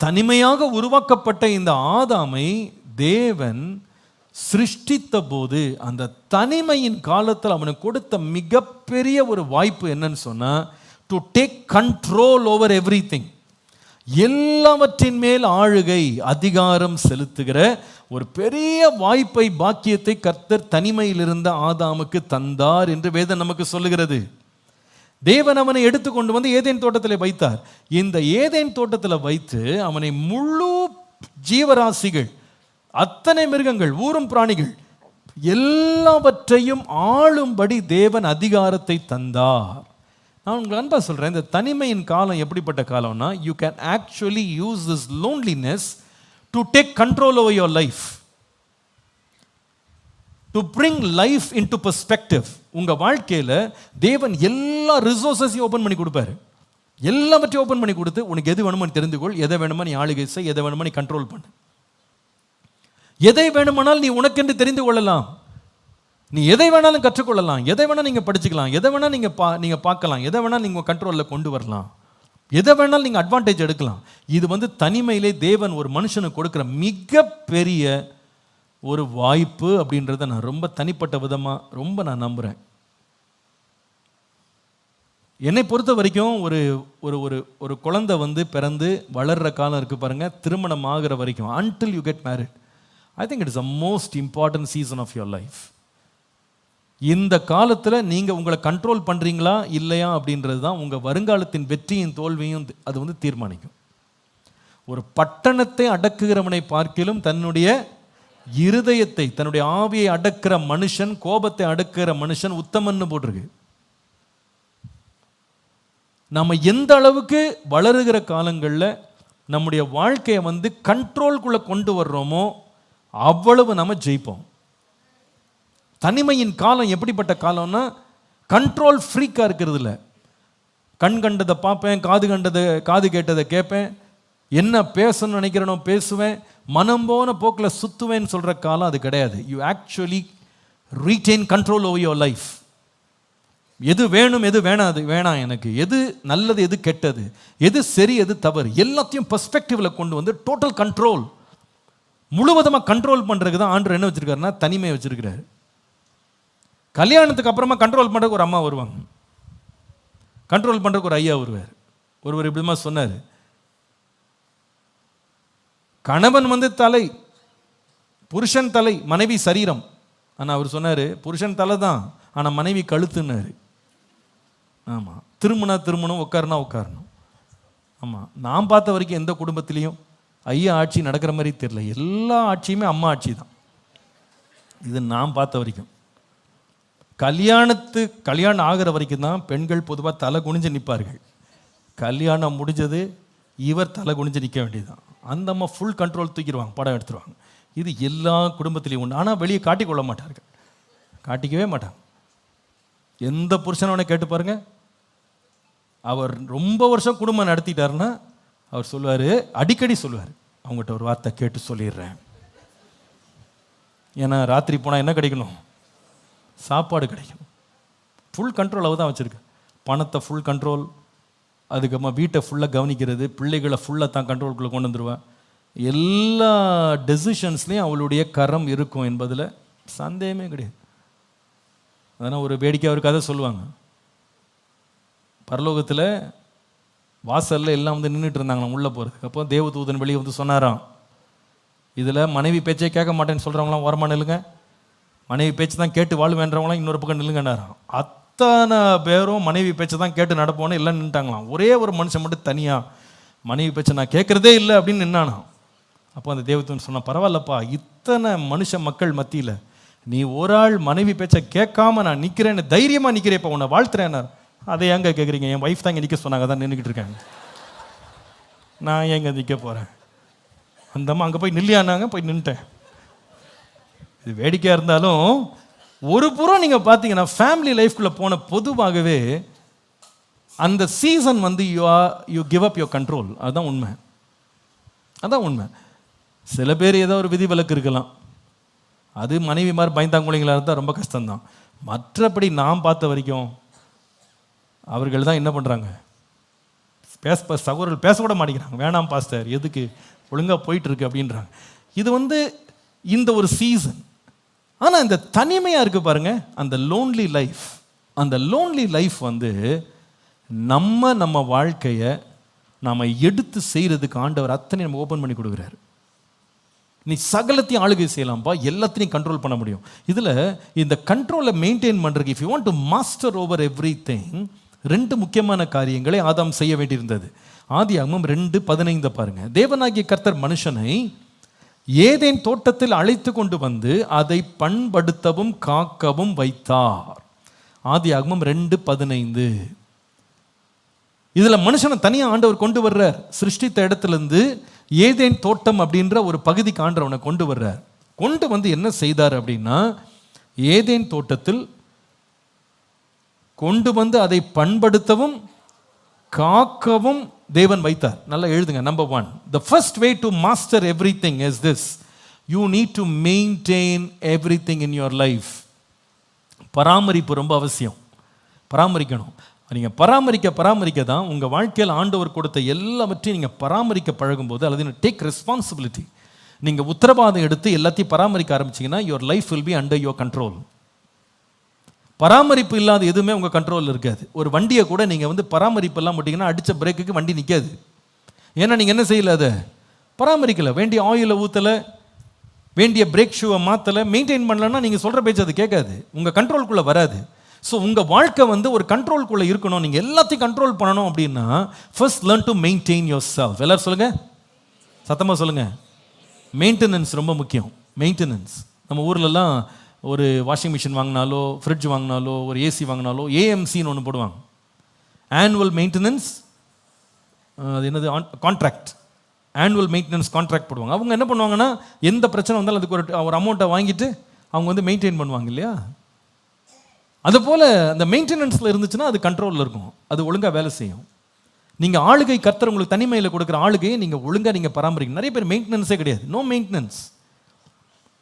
தனிமையாக உருவாக்கப்பட்ட இந்த ஆதாமை தேவன் சிருஷ்டித்த போது அந்த தனிமையின் காலத்தில் அவனுக்கு கொடுத்த மிகப்பெரிய ஒரு வாய்ப்பு என்னன்னு சொன்னா, to take control over everything, எல்லாவற்றின் மேல் ஆளுகை அதிகாரம் செலுத்துகிற ஒரு பெரிய வாய்ப்பை, பாக்கியத்தை கர்த்தர் தனிமையில் இருந்த ஆதாமுக்கு தந்தார் என்று வேதம் நமக்கு சொல்லுகிறது. தேவன் அவனை எடுத்துக்கொண்டு வந்து ஏதேன் தோட்டத்தில் வைத்தார். இந்த ஏதேன் தோட்டத்தில் வைத்து அவனை முழு ஜீவராசிகள், அத்தனை மிருகங்கள், ஊரும் பிராணிகள் எல்லாவற்றையும் ஆளும்படி தேவன் அதிகாரத்தை தந்தார். நான் உங்களுக்கு அன்பா சொல்றேன், இந்த தனிமையின் காலம் எப்படிப்பட்ட காலம்னா, you can actually use this loneliness to take control over your life, to bring life into perspective. உங்க வாழ்க்கையில தேவன் எல்லா ரிசோர்ஸஸையும் ஓப்பன் பண்ணி கொடுப்பாரு. எல்லாவற்றையும் ஓப்பன் பண்ணி கொடுத்து, உனக்கு எது வேணுமோ நீ தெரிந்துகொள், எதை வேணுமோ நீ ஆளுகை செய், எதை வேணுமோ நீ கண்ட்ரோல் பண்ணு, எதை வேணுமானால் நீ உனக்கென்று தெரிந்து கொள்ளலாம், நீ எதை வேணாலும் கற்றுக்கொள்ளலாம், எதை வேணாலும் நீங்கள் படிச்சுக்கலாம், எதை வேணால் நீங்கள் பார்க்கலாம், எதை வேணாலும் நீங்கள் கண்ட்ரோலில் கொண்டு வரலாம், எதை வேணாலும் நீங்கள் அட்வான்டேஜ் எடுக்கலாம். இது தனிமையிலே தேவன் ஒரு மனுஷனுக்கு கொடுக்குற மிகப்பெரிய ஒரு வாய்ப்பு அப்படின்றத நான் ரொம்ப தனிப்பட்ட விதமாக ரொம்ப நான் நம்புகிறேன். என்னை பொறுத்த வரைக்கும் ஒரு ஒரு ஒரு ஒரு குழந்தை பிறந்து வளர்கிற காலம் இருக்குது பாருங்கள், திருமணம் ஆகிற வரைக்கும், until you get married, I think it is the most important season of your life. இந்த காலத்தில் நீங்கள் உங்களை கண்ட்ரோல் பண்ணுறீங்களா இல்லையா அப்படின்றது தான் உங்கள் வருங்காலத்தின் வெற்றியின் தோல்வியும் அது தீர்மானிக்கும். ஒரு பட்டணத்தை அடக்குகிறவனை பார்க்கிலும் தன்னுடைய இருதயத்தை, தன்னுடைய ஆவியை அடக்கிற மனுஷன், கோபத்தை அடக்குகிற மனுஷன் உத்தமன்னு போட்டிருக்கு. நம்ம எந்த அளவுக்கு வளருகிற காலங்களில் நம்முடைய வாழ்க்கையை கண்ட்ரோல்குள்ளே கொண்டு வர்றோமோ அவ்வளவு நம்ம ஜெயிப்போம். தனிமையின் காலம் எப்படிப்பட்ட காலம்னா, கண்ட்ரோல் ஃப்ரீக்காக இருக்கிறது இல்லை. கண் கண்டதை பார்ப்பேன், காது கேட்டதை கேட்பேன், என்ன பேசணும்னு நினைக்கிறேனோ பேசுவேன், மனம் போன போக்கில் சுற்றுவேன்னு சொல்கிற காலம் அது கிடையாது. You actually retain control over your life. எது வேணும், எது வேணாம், எனக்கு எது நல்லது, எது கெட்டது, எது சரி, எது தவறு, எல்லாத்தையும் பெர்ஸ்பெக்டிவில் கொண்டு வந்து டோட்டல் கண்ட்ரோல், முழுவதுமாக கண்ட்ரோல் பண்ணுறதுக்கு தான் ஆண்டவர் என்ன வச்சுருக்காருன்னா தனிமையை வச்சுருக்கிறாரு. கல்யாணத்துக்கு அப்புறமா கண்ட்ரோல் பண்ணுறதுக்கு ஒரு அம்மா வருவாங்க, கண்ட்ரோல் பண்ணுறதுக்கு ஒரு ஐயா வருவார். ஒருவர் இப்படிமா சொன்னார், கணவன் தலை, புருஷன் தலை, மனைவி சரீரம். ஆனால் அவர் சொன்னார், புருஷன் தலை தான், ஆனால் மனைவி கழுத்துன்னாரு. ஆமாம், திருமணம், உட்காரணும். ஆமாம், நான் பார்த்த வரைக்கும் எந்த குடும்பத்திலையும் ஐயா ஆட்சி நடக்கிற மாதிரி தெரியல. எல்லா ஆட்சியுமே அம்மா ஆட்சி தான். இது நான் பார்த்த வரைக்கும். கல்யாணம் ஆகிற வரைக்கும் தான் பெண்கள் பொதுவாக தலை குனிஞ்சு நிற்பார்கள். கல்யாணம் முடிஞ்சது இவர் தலை குனிஞ்சு நிற்க வேண்டியதுதான். அந்த அம்மா ஃபுல் கண்ட்ரோல் தூக்கிடுவாங்க, படம் எடுத்துருவாங்க. இது எல்லா குடும்பத்திலையும் உண்டு. ஆனால் வெளியே காட்டிக்கொள்ள மாட்டார்கள், காட்டிக்கவே மாட்டாங்க. எந்த புருஷனோட கேட்டு பாருங்க, அவர் ரொம்ப வருஷம் குடும்பம் நடத்திட்டாருன்னா அவர் சொல்லுவார், அடிக்கடி சொல்லுவார், அவங்ககிட்ட ஒரு வார்த்தை கேட்டு சொல்லிடுறேன். ஏன்னா ராத்திரி போனால் என்ன கிடைக்கணும், சாப்பாடு கிடைக்கணும். ஃபுல் கண்ட்ரோல் அவள் தான் வச்சுருக்கு. பணத்தை ஃபுல் கண்ட்ரோல், அதுக்கப்புறமா வீட்டை ஃபுல்லாக கவனிக்கிறது, பிள்ளைகளை ஃபுல்லாக தான் கண்ட்ரோலுக்குள்ளே கொண்டு வந்துடுவேன். எல்லா டெசிஷன்ஸ்லேயும் அவளுடைய கரம் இருக்கும் என்பதில் சந்தேகமே கிடையாது. அதனால் ஒரு வேடிக்கை ஒரு கதை சொல்லுவாங்க. பரலோகத்தில் வாசலில் எல்லாம் நின்றுட்டு இருந்தாங்களாம் உள்ளே போகிறதுக்கு. அப்போ தேவதூதன் வெளியே சொன்னாராம், இதில் மனைவி பேச்சை கேட்க மாட்டேன்னு சொல்கிறவங்களாம் ஓரமாக நில்லுங்க, மனைவி பேச்சு தான் கேட்டு வாழ்வேன்றவங்களாம் இன்னொரு பக்கம் நில்லுங்கன்னாராம். அத்தனை பேரும் மனைவி பேச்சை தான் கேட்டு நடப்போன்னு எல்லாம் நின்றுட்டாங்களாம். ஒரே ஒரு மனுஷன் மட்டும் தனியாக மனைவி பேச்சை நான் கேட்குறதே இல்லை அப்படின்னு நின்னானாம். அப்போ அந்த தேவதூதன் சொன்னால், பரவாயில்லப்பா, இத்தனை மக்கள் மத்தியில் நீ ஒரு ஆள் மனைவி பேச்சை கேட்காம நான் நிற்கிறேன்னு தைரியமாக நிற்கிறேப்பா, உன்னை வாழ்த்துறேன்னார். அதை எங்கே கேட்குறீங்க, என் ஒய்ஃப் தான் இங்கே நிற்க சொன்னாங்க, தான் நின்றுக்கிட்டு இருக்காங்க, நான் எங்கே நிற்க போகிறேன். அந்தம்மா அங்கே போய் நில்லையானாங்க, போய் நின்ட்டேன். இது வேடிக்கையாக இருந்தாலும் ஒரு புறம் நீங்கள் பார்த்தீங்கன்னா ஃபேமிலி லைஃப்குள்ளே போன பொதுவாகவே அந்த season you give up your control. அதுதான் உண்மை, அதான் உண்மை. சில பேர் ஏதோ ஒரு விதி விலக்கு இருக்கலாம், அது மனைவி மாதிரி பயந்தாங்குழிங்களாக இருந்தால் ரொம்ப கஷ்டம்தான். மற்றபடி நான் பார்த்த வரைக்கும் அவர்கள் தான் என்ன பண்ணுறாங்க, சகோதரர்கள் பேசக்கூட மாட்டேங்கிறாங்க. வேணாம் பாஸ்டர், எதுக்கு, ஒழுங்காக போயிட்டுருக்கு அப்படின்றாங்க. இது இந்த ஒரு சீசன். ஆனால் இந்த தனிமையாக இருக்குது பாருங்க, அந்த லோன்லி லைஃப், அந்த லோன்லி லைஃப் நம்ம வாழ்க்கையை நாம் எடுத்து செய்கிறதுக்கு ஆண்டவர் அத்தனை நம்ம ஓப்பன் பண்ணி கொடுக்குறாரு. நீ சகலத்தையும் ஆளுகை செய்யலாம்ப்பா, எல்லாத்தையும் கண்ட்ரோல் பண்ண முடியும். இதில் இந்த கண்ட்ரோலை மெயின்டைன் பண்ணுறதுக்கு, if you want to master over every thing, 2 முக்கியமான காரியங்களை ஆதாம் செய்ய வேண்டியிருந்தது. ஆதியாகமம் 2:15 பாருங்க. தேவனாகிய கர்த்தர் மனுஷனை ஏதேன் தோட்டத்தில் அழைத்து கொண்டு வந்து அதை பண்படுத்தவும் காக்கவும் வைத்தார். ஆதியாகமம் 2:15. இதில் மனுஷனை தனியாக ஆண்டவர் கொண்டு வர்றார். சிருஷ்டித்த இடத்துலேருந்து ஏதேன் தோட்டம் அப்படின்ற ஒரு பகுதிக்கு ஆண்டவனை கொண்டு வர்றார். கொண்டு வந்து என்ன செய்தார் அப்படின்னா, ஏதேன் தோட்டத்தில் கொண்டு வந்து அதை பண்படுத்தவும் காக்கவும் தேவன் வைத்தார். நல்லா எழுதுங்க. Number 1, the first way to master everything is this: you need to maintain everything in your life. பராமரிப்பு ரொம்ப அவசியம். பராமரிக்கணும். நீங்கள் பராமரிக்க தான் உங்கள் வாழ்க்கையில் ஆண்டவர் கொடுத்த எல்லாவற்றையும் நீங்கள் பராமரிக்க பழகும்போது, அல்லது டேக் ரெஸ்பான்சிபிலிட்டி, நீங்கள் உத்தரவாதம் எடுத்து எல்லாத்தையும் பராமரிக்க ஆரம்பிச்சிங்கன்னா, your life will be under your control. பராமரிப்பு இல்லாத எதுவுமே உங்கள் கண்ட்ரோலில் இருக்காது. ஒரு வண்டியை கூட நீங்கள் பராமரிப்பு எல்லாம் போட்டிங்கன்னா அடித்த பிரேக்குக்கு வண்டி நிற்காது. ஏன்னா நீங்கள் என்ன செய்யலை, அதை பராமரிக்கலை, வேண்டிய ஆயிலை ஊற்றலை, வேண்டிய பிரேக் ஷூவை மாற்றலை, மெயின்டைன் பண்ணலன்னா நீங்கள் சொல்கிற பேச்சு அது கேட்காது, உங்கள் கண்ட்ரோலுக்குள்ளே வராது. ஸோ உங்கள் வாழ்க்கை ஒரு கண்ட்ரோல்குள்ளே இருக்கணும். நீங்கள் எல்லாத்தையும் கண்ட்ரோல் பண்ணணும் அப்படின்னா, first learn to maintain your self. எல்லாரும் சொல்லுங்கள், சத்தமாக சொல்லுங்கள். மெயின்டெனன்ஸ் ரொம்ப முக்கியம். மெயின்டெனன்ஸ். நம்ம ஊர்லலாம் ஒரு வாஷிங் மிஷின் வாங்கினாலோ, ஃப்ரிட்ஜ் வாங்கினாலோ, ஒரு ஏசி வாங்கினாலோ ஏஎம்சின்னு ஒன்று போடுவாங்க, ஆனுவல் மெயின்டெனன்ஸ். அது என்னது, கான்ட்ராக்ட், ஆனுவல் மெயின்டெனன்ஸ் கான்ட்ராக்ட் போடுவாங்க. அவங்க என்ன பண்ணுவாங்கன்னா, எந்த பிரச்சனை வந்தாலும் அதுக்கு ஒரு அமௌண்ட்டை வாங்கிட்டு அவங்க மெயின்டைன் பண்ணுவாங்க இல்லையா. அதுபோல் அந்த மெயின்டெனன்ஸில் இருந்துச்சுன்னா அது கண்ட்ரோலில் இருக்கும், அது ஒழுங்காக வேலை செய்யும். நீங்கள் ஆளுகை, கர்த்தர் உங்களுக்கு தனிமையில் கொடுக்குற ஆளுகையை நீங்கள் ஒழுங்காக நீங்கள் பராமரிக்கணும். நிறைய பேர் மெயின்டெனன்ஸே கிடையாது. No maintenance.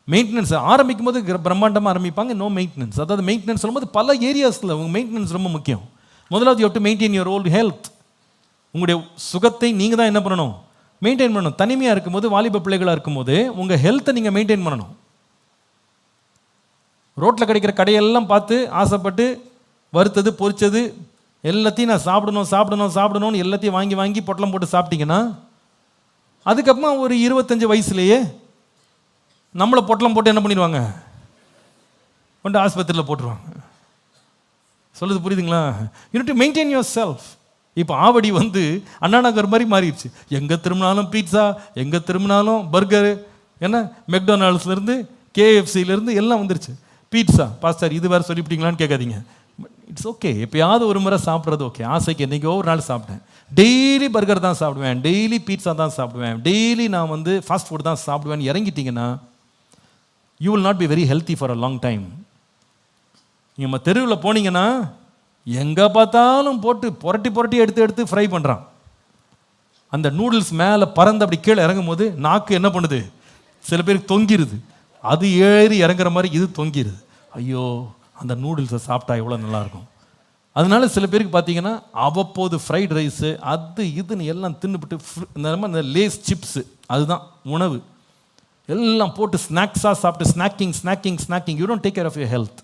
மெயின்டெனன்ஸ் ஆரம்பிக்கும் போது பிரம்மாண்டமாக ஆரம்பிப்பாங்க, நோ மெயின்டெனன்ஸ். அதாவது மெயின்டெனன்ஸ் சொல்லும்போது பல ஏரியாஸில் உங்கள் மெயின்டெனன்ஸ் ரொம்ப முக்கியம். முதலாவது you have to maintain your whole health. உங்களுடைய சுகத்தை நீங்கள் தான் என்ன பண்ணணும், மெயின்டைன் பண்ணணும். தனிமையாக இருக்கும்போது, வாலிப பிள்ளைகளாக இருக்கும்போது உங்கள் ஹெல்த்தை நீங்கள் மெயின்டைன் பண்ணணும். ரோட்டில் கிடைக்கிற கடையெல்லாம் பார்த்து ஆசைப்பட்டு வறுத்தது பொரிச்சது எல்லாத்தையும் நான் சாப்பிடணும்னு எல்லாத்தையும் வாங்கி வாங்கி பொட்டலம் போட்டு சாப்பிட்டீங்கன்னா, அதுக்கப்புறமா ஒரு 25 வயசுலேயே நம்மளை பொட்டலம் போட்டு என்ன பண்ணிடுவாங்க, கொண்டு ஆஸ்பத்திரியில் போட்டுருவாங்க. சொல்லுது புரியுதுங்களா? You need to maintain your self. இப்போ ஆவடி அண்ணா நகர் மாதிரி மாறிடுச்சு. எங்கே திரும்பினாலும் பீட்சா, எங்கே திரும்பினாலும் பர்கரு, என்ன மெக்டொனால்ட்ஸ்லேருந்து கேஎஃப்சிலேருந்து எல்லாம் வந்துருச்சு. பீட்சா, பாஸ்டர் இது வேறு சொல்லிவிட்டீங்களான்னு கேட்காதீங்க. இட்ஸ் ஓகே, எப்போயாவது ஒரு முறை சாப்பிட்றது ஓகே. ஆசைக்கு என்றைக்கோ ஒரு நாள் சாப்பிட்டேன். டெய்லி பர்கர் தான் சாப்பிடுவேன், டெய்லி பீட்சா தான் சாப்பிடுவேன், டெய்லி நான் ஃபாஸ்ட் ஃபுட் தான் சாப்பிடுவேன்னு இறங்கிட்டீங்கன்னா, you will not be very healthy for a long time. நீங்கள் தெருவில் போனீங்கன்னா எங்கே பார்த்தாலும் போட்டு புரட்டி எடுத்து ஃப்ரை பண்ணுறான். அந்த நூடுல்ஸ் மேலே பறந்து அப்படி கீழே இறங்கும் போது நாக்கு என்ன பண்ணுது, சில பேருக்கு தொங்கிடுது. அது ஏறி இறங்குற மாதிரி இது தொங்கிடுது. ஐயோ, அந்த நூடுல்ஸை சாப்பிட்டா எவ்வளோ நல்லாயிருக்கும். அதனால சில பேருக்கு பார்த்தீங்கன்னா அவ்வப்போது ஃப்ரைட் ரைஸு அது இதுன்னு எல்லாம் தின்னுபிட்டு இந்த லேஸ் சிப்ஸு அதுதான் உணவு எல்லாம் போட்டு ஸ்நாக்ஸாக சாப்பிட்டு snacking. You don't take care of your health.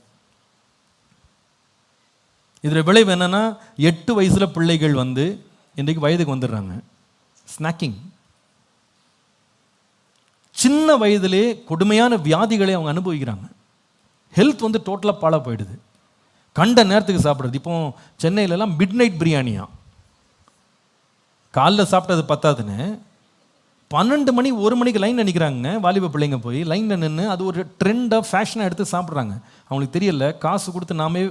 இதில் விளைவு என்னென்னா, 8 வயசில் பிள்ளைகள் இன்றைக்கு வயதுக்கு வந்துடுறாங்க. ஸ்நாக்கிங். சின்ன வயதிலே கொடுமையான வியாதிகளை அவங்க அனுபவிக்கிறாங்க. ஹெல்த் டோட்டலாக பாழாக போயிடுது. கண்ட நேரத்துக்கு சாப்பிட்றது. இப்போ சென்னையிலலாம் மிட் நைட் பிரியாணியா, காலைல சாப்பிட்டது பத்தாதுன்னு 12 மணி 1 மணிக்கு லைனில் நிற்கிறாங்க. வாலிப பிள்ளைங்க போய் லைனில் நின்று அது ஒரு ட்ரெண்டாக ஃபேஷனாக எடுத்து சாப்பிட்றாங்க. அவங்களுக்கு தெரியல, காசு கொடுத்து நாமே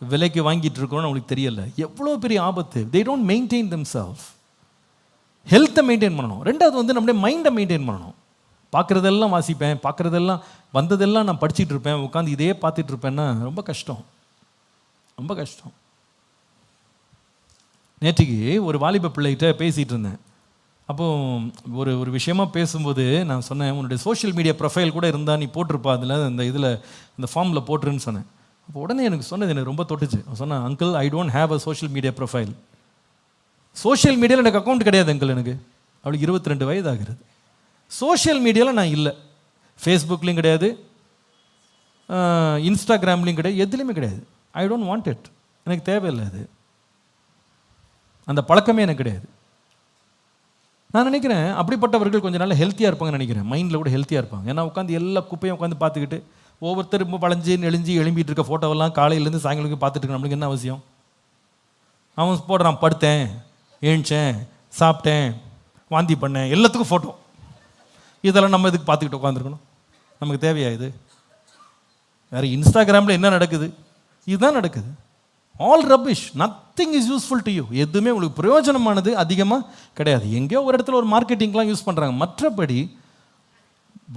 விலைக்கு வாங்கிட்டு இருக்கோம்னு அவங்களுக்கு தெரியல. எவ்வளோ பெரிய ஆபத்து. They don't maintain them self. ஹெல்த்தை மெயின்டைன் பண்ணணும். ரெண்டாவது நம்முடைய மைண்டை மெயின்டைன் பண்ணணும். பார்க்குறதெல்லாம் வாசிப்பேன், பார்க்குறதெல்லாம் வந்ததெல்லாம் நான் படிச்சுட்டு இருப்பேன், உட்காந்து இதே பார்த்துட்டு இருப்பேன்னா ரொம்ப கஷ்டம். நேற்றுக்கு ஒரு வாலிப பிள்ளைகிட்ட பேசிகிட்டு இருந்தேன். அப்போது ஒரு விஷயமா பேசும்போது நான் சொன்னேன், உன்னுடைய சோஷியல் மீடியா ப்ரொஃபைல் கூட இருந்தால் நீ போட்டிருப்பா, அதில் இந்த ஃபார்மில் போட்டுருன்னு சொன்னேன். அப்போ உடனே எனக்கு சொன்னது எனக்கு ரொம்ப தொட்டுச்சு. சொன்னேன், uncle, I don't have a social media profile. Social மீடியாவில் எனக்கு அக்கௌண்ட் கிடையாது அங்கிள், எனக்கு அவளுக்கு 22 வயது ஆகிறது. சோஷியல் மீடியாவில் நான் இல்லை, ஃபேஸ்புக்லேயும் கிடையாது, இன்ஸ்டாகிராம்லேயும் கிடையாது, எதுலேயுமே கிடையாது. ஐ டோன்ட் வாண்ட் இட், எனக்கு தேவையில்லை அது, அந்த பழக்கமே எனக்கு கிடையாது. நான் நினைக்கிறேன் அப்படிப்பட்டவர்கள் கொஞ்சம் நல்லா ஹெல்த்தியாக இருப்பாங்கன்னு நினைக்கிறேன், மைண்டில் கூட ஹெல்த்தியாக இருப்பாங்க. ஏன்னா உட்காந்து எல்லா குப்பையும் உட்காந்து பார்த்துக்கிட்டு ஒவ்வொருத்தரும் வளைஞ்சு நெளிஞ்சு எழும்பிட்டு இருக்க ஃபோட்டோவெல்லாம் காலையிலேருந்து சாயங்காலம் பார்த்துட்டு இருக்க நம்மளுக்கு என்ன அவசியம்? அவன் போடுறான், படுத்தேன், ஏழிச்சேன், சாப்பிட்டேன், வாந்தி பண்ணேன், எல்லாத்துக்கும் ஃபோட்டோ. இதெல்லாம் நம்ம இதுக்கு பார்த்துக்கிட்டு உட்காந்துருக்கணும்? நமக்கு தேவையா இது? வேறு இன்ஸ்டாகிராமில் என்ன நடக்குது? இதுதான் நடக்குது. All rubbish, nothing is useful to you. எதுவுமே உங்களுக்கு பிரயோஜனமானது அதிகமாக கிடையாது. எங்கேயோ ஒரு இடத்துல ஒரு மார்க்கெட்டிங்லாம் யூஸ் பண்ணுறாங்க. மற்றபடி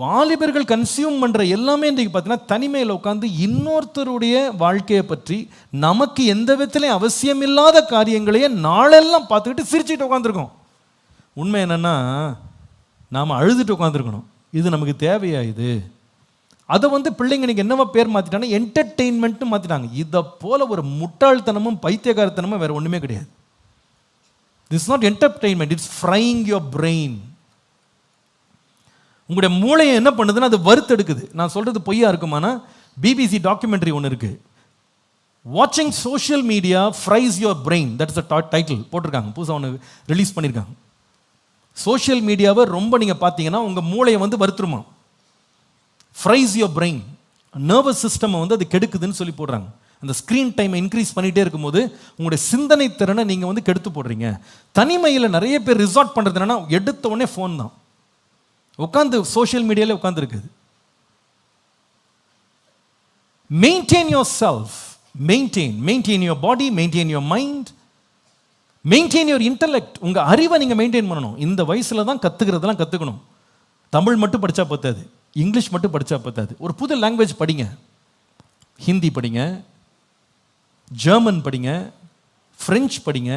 வாலிபர்கள் கன்சியூம் பண்ணுற எல்லாமே இன்றைக்கு பார்த்தீங்கன்னா தனிமையில் உட்காந்து இன்னொருத்தருடைய வாழ்க்கையை பற்றி நமக்கு எந்த விதத்துலையும் அவசியமில்லாத காரியங்களையே நாளெல்லாம் பார்த்துக்கிட்டு சிரிச்சுட்டு உட்காந்துருக்கோம். உண்மை என்னென்னா நாம் அழுதுட்டு உட்காந்துருக்கணும். இது நமக்கு தேவையா இது? அதை பிள்ளைங்க இன்னைக்கு என்னவா பேர் மாற்றிட்டாங்கன்னா என்டர்டெயின்மெண்ட்னு மாற்றிட்டாங்க. இதை போல ஒரு முட்டாள்தனமும் பைத்தியகாரத்தனமும் வேறு ஒன்றுமே கிடையாது. This not entertainment, it's frying your brain. உங்களுடைய மூளையை என்ன பண்ணுதுன்னா அது வறுத்தெடுக்குது. நான் சொல்கிறது பொய்யா இருக்குமானா பிபிசி டாக்குமெண்ட்ரி ஒன்று இருக்குது, வாட்சிங் social media fries your brain, that is a title போட்டிருக்காங்க, புதுசாக ஒன்று ரிலீஸ் பண்ணியிருக்காங்க. சோஷியல் மீடியாவை ரொம்ப நீங்கள் பார்த்தீங்கன்னா உங்கள் மூளையை வறுத்துருமா, fries your brain, nervous system அது கெடுக்குதுன்னு சொல்லி போடுறாங்க. அந்த ஸ்க்ரீன் டைமை இன்க்ரீஸ் பண்ணிகிட்டே இருக்கும்போது உங்களுடைய சிந்தனை திறனை நீங்கள் கெடுத்து போடுறீங்க. தனிமையில் நிறைய பேர் ரிசார்ட் பண்ணுறது என்னன்னா எடுத்த உடனே ஃபோன் தான், உட்காந்து சோஷியல் மீடியாவில் உட்காந்துருக்குது. Maintain yourself, maintain your body, maintain your mind, maintain your intellect. உங்கள் அறிவை நீங்கள் மெயின்டைன் பண்ணணும். இந்த வயசில் தான் கற்றுக்கிறதெல்லாம் கற்றுக்கணும். தமிழ் மட்டும் படித்தா பத்தாது, இங்கிலீஷ் மட்டும் படித்தா பத்தாது. ஒரு புது லாங்குவேஜ் படிங்க, ஹிந்தி படிங்க, ஜெர்மன் படிங்க, ஃப்ரெஞ்சு படிங்க,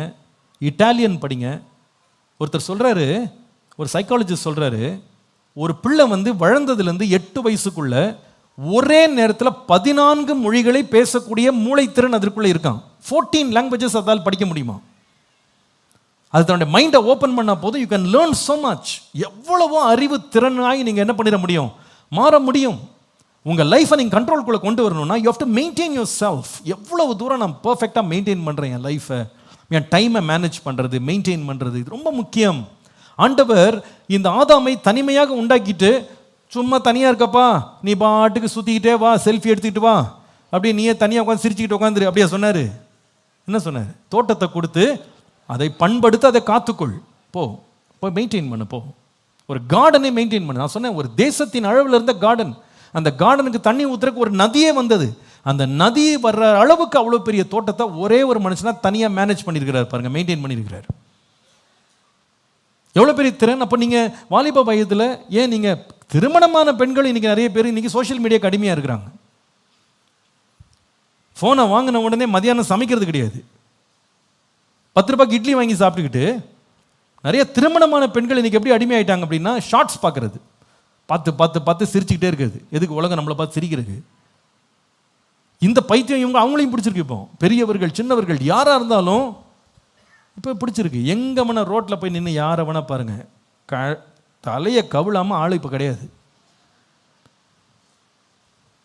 இட்டாலியன் படிங்க. ஒருத்தர் சொல்கிறாரு, ஒரு சைக்காலஜிஸ்ட் சொல்கிறாரு, ஒரு பிள்ளை வளர்ந்ததுலேருந்து 8 வயசுக்குள்ள ஒரே நேரத்தில் 14 மொழிகளை பேசக்கூடிய மூளைத்திறன் அதற்குள்ளே இருக்கான். 14 லாங்குவேஜஸ் அதால் படிக்க முடியுமா? அது தன்னுடைய மைண்டை ஓப்பன் பண்ணால் போதும், you can learn so much. எவ்வளவோ அறிவு திறனாய் நீங்கள் என்ன பண்ணிட முடியும், மாற முடியும். உங்கள் லைஃப்பை நீங்கள் கண்ட்ரோல்குள்ளே கொண்டு வரணும்னா you have to maintain your self. எவ்வளவு தூரம் நான் பர்ஃபெக்டாக மெயின்டைன் பண்ணுறேன் என் லைஃப்பை, என் டைமை மேனேஜ் பண்ணுறது, மெயின்டைன் பண்ணுறது, இது ரொம்ப முக்கியம். ஆண்டவர் இந்த ஆதாமை தனிமையாக உண்டாக்கிட்டு சும்மா தனியாக இருக்கப்பா, நீ பாட்டுக்கு சுற்றிக்கிட்டே வா, செல்ஃபி எடுத்துக்கிட்டு வா, அப்படியே நீயே தனியாக உட்காந்து சிரிச்சுக்கிட்டு உட்காந்துரு, அப்படியே சொன்னார். என்ன சொன்னார்? தோட்டத்தை கொடுத்து அதை பண்படுத்த, அதை காத்துக்கொள், போய் மெயின்டைன் பண்ணு, ஒரு கார்டனை மெயின்டைன் பண்ணு. நான் சொன்னேன், ஒரு தேசத்தின் அளவில் இருந்த கார்டன், அந்த கார்டனுக்கு தண்ணி ஊற்றுறதுக்கு ஒரு நதியே வந்தது. அந்த நதி வர்ற அளவுக்கு அவ்வளோ பெரிய தோட்டத்தை ஒரே ஒரு மனுஷனா தனியாக மேனேஜ் பண்ணியிருக்கிறார் பாருங்க, மெயின்டைன் பண்ணியிருக்கிறார். எவ்வளோ பெரிய திறன்! அப்போ நீங்கள் வாலிப வயதில், ஏன் நீங்கள் திருமணமான பெண்கள் இன்றைக்கி நிறைய பேர் இன்றைக்கி சோஷியல் மீடியாவுக்கு அடிமையாக இருக்கிறாங்க. ஃபோனை வாங்கின உடனே மதியானம் சமைக்கிறது கிடையாது, 10 ரூபாய்க்கு இட்லி வாங்கி சாப்பிட்டுக்கிட்டு நிறைய திருமணமான பெண்கள் இன்றைக்கி எப்படி அடிமையாயிட்டாங்க அப்படின்னா ஷார்ட்ஸ் பார்க்குறது, பார்த்து சிரிச்சுக்கிட்டே இருக்குது. எதுக்கு? உலகம் நம்மளை பார்த்து சிரிக்கிறது. இந்த பைத்தியம் இவங்க அவங்களையும் பிடிச்சிருக்கு. இப்போ பெரியவர்கள் சின்னவர்கள் யாராக இருந்தாலும் இப்போ பிடிச்சிருக்கு. எங்கே வேணா ரோட்டில் போய் நின்று யாரை வேணா பாருங்கள், தலையை கவிழாமல் ஆள் இப்போ கிடையாது.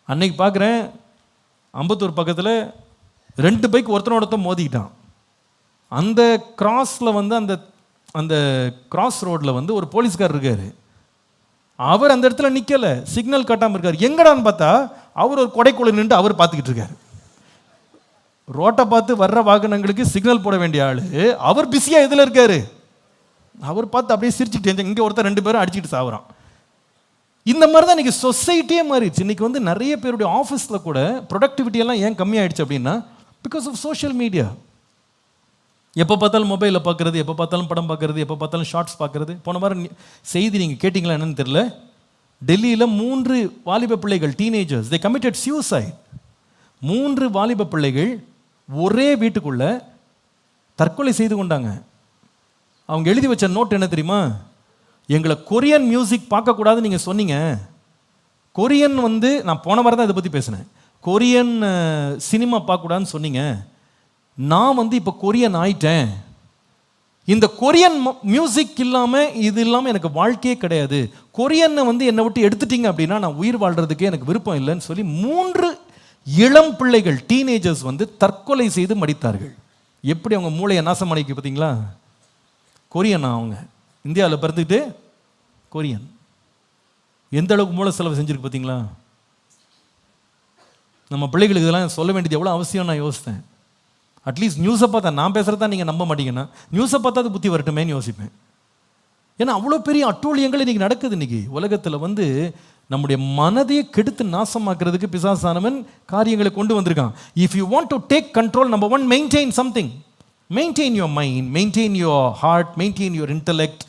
அன்னைக்கு பார்க்குறேன், அம்பத்தூர் பக்கத்தில் 2 பைக் ஒருத்தனோடத்த மோதிக்கிட்டான். அந்த கிராஸில் அந்த அந்த கிராஸ் ரோடில் ஒரு போலீஸ்கார் இருக்கார். அவர் அந்த இடத்துல நிற்கலை, சிக்னல் கட்டாமல் இருக்கார். எங்கடான்னு பார்த்தா அவர் ஒரு கொடைக்குள்ள நின்று அவர் பார்த்துக்கிட்டு இருக்கார். ரோட்டை பார்த்து வர்ற வாகனங்களுக்கு சிக்னல் போட வேண்டிய ஆள் அவர் பிஸியாக எதில் இருக்கார். அவர் பார்த்து அப்படியே சிரிச்சுக்கிட்டு, இங்கே ஒருத்தர் 2 பேரும் அடிச்சுட்டு சாவுறான். இந்த மாதிரி தான் இன்றைக்கி சொசைட்டியே மாறிடுச்சு. இன்றைக்கி நிறைய பேருடைய ஆஃபீஸில் கூட ப்ரொடக்டிவிட்டியெல்லாம் ஏன் கம்மியாயிடுச்சு அப்படின்னா பிகாஸ் ஆஃப் சோஷியல் மீடியா. எப்போ பார்த்தாலும் மொபைலில் பார்க்குறது, எப்போ பார்த்தாலும் படம் பார்க்குறது, எப்போ பார்த்தாலும் ஷார்ட்ஸ் பார்க்குறது. போன வாரம் செய்தி நீங்கள் கேட்டிங்களா என்னன்னு தெரியல, டெல்லியில் 3 வாலிப பிள்ளைகள், டீனேஜர்ஸ், தே கமிட்டட் சூசைட். 3 வாலிப பிள்ளைகள் ஒரே வீட்டுக்குள்ளே தற்கொலை செய்து கொண்டாங்க. அவங்க எழுதி வச்ச நோட் என்ன தெரியுமா? எங்களை கொரியன் மியூசிக் பார்க்கக்கூடாதுன்னு நீங்கள் சொன்னீங்க. கொரியன் நான் போன வாரம் தான் இதை பற்றி பேசினேன். கொரியன் சினிமா பார்க்கக்கூடாதுன்னு சொன்னீங்க. நான் இப்போ கொரியன் ஆயிட்டேன். இந்த கொரியன் மியூசிக் இல்லாமல் இது இல்லாமல் எனக்கு வாழ்க்கையே கிடையாது, கொரியனை வந்து என்னை விட்டு எடுத்துட்டீங்க அப்படின்னா நான் உயிர் வாழ்கிறதுக்கே எனக்கு விருப்பம் இல்லைன்னு சொல்லி 3 இளம் பிள்ளைகள் டீனேஜர்ஸ் வந்து தற்கொலை செய்து மடித்தார்கள். எப்படி அவங்க மூளையை நாசம் பண்ணிக்கு பார்த்தீங்களா? கொரியனா அவங்க இந்தியாவில் பிறந்துக்கிட்டு கொரியன் எந்த அளவுக்கு மூளை செலவு செஞ்சுருக்கு பார்த்தீங்களா? நம்ம பிள்ளைகளுக்கு இதெல்லாம் சொல்ல வேண்டியது எவ்வளோ அவசியம் நான் யோசித்தேன். அட்லீஸ்ட் நியூஸை பார்த்தா, நான் பேசுகிறதா நீங்கள் நம்ப மாட்டீங்கன்னா நியூஸை பார்த்தா அது புத்தி வரட்டுமேன்னு யோசிப்பேன். ஏன்னா அவ்வளோ பெரிய அட்டூழியங்கள் இன்றைக்கி நடக்குது. இன்றைக்கி உலகத்தில் வந்து நம்முடைய மனதையே கெடுத்து நாசமாக்குறதுக்கு பிசாசானவன் காரியங்களை கொண்டு வந்திருக்கான். If you want to take control, number 1, maintain something. Maintain your mind, maintain your heart, maintain your intellect,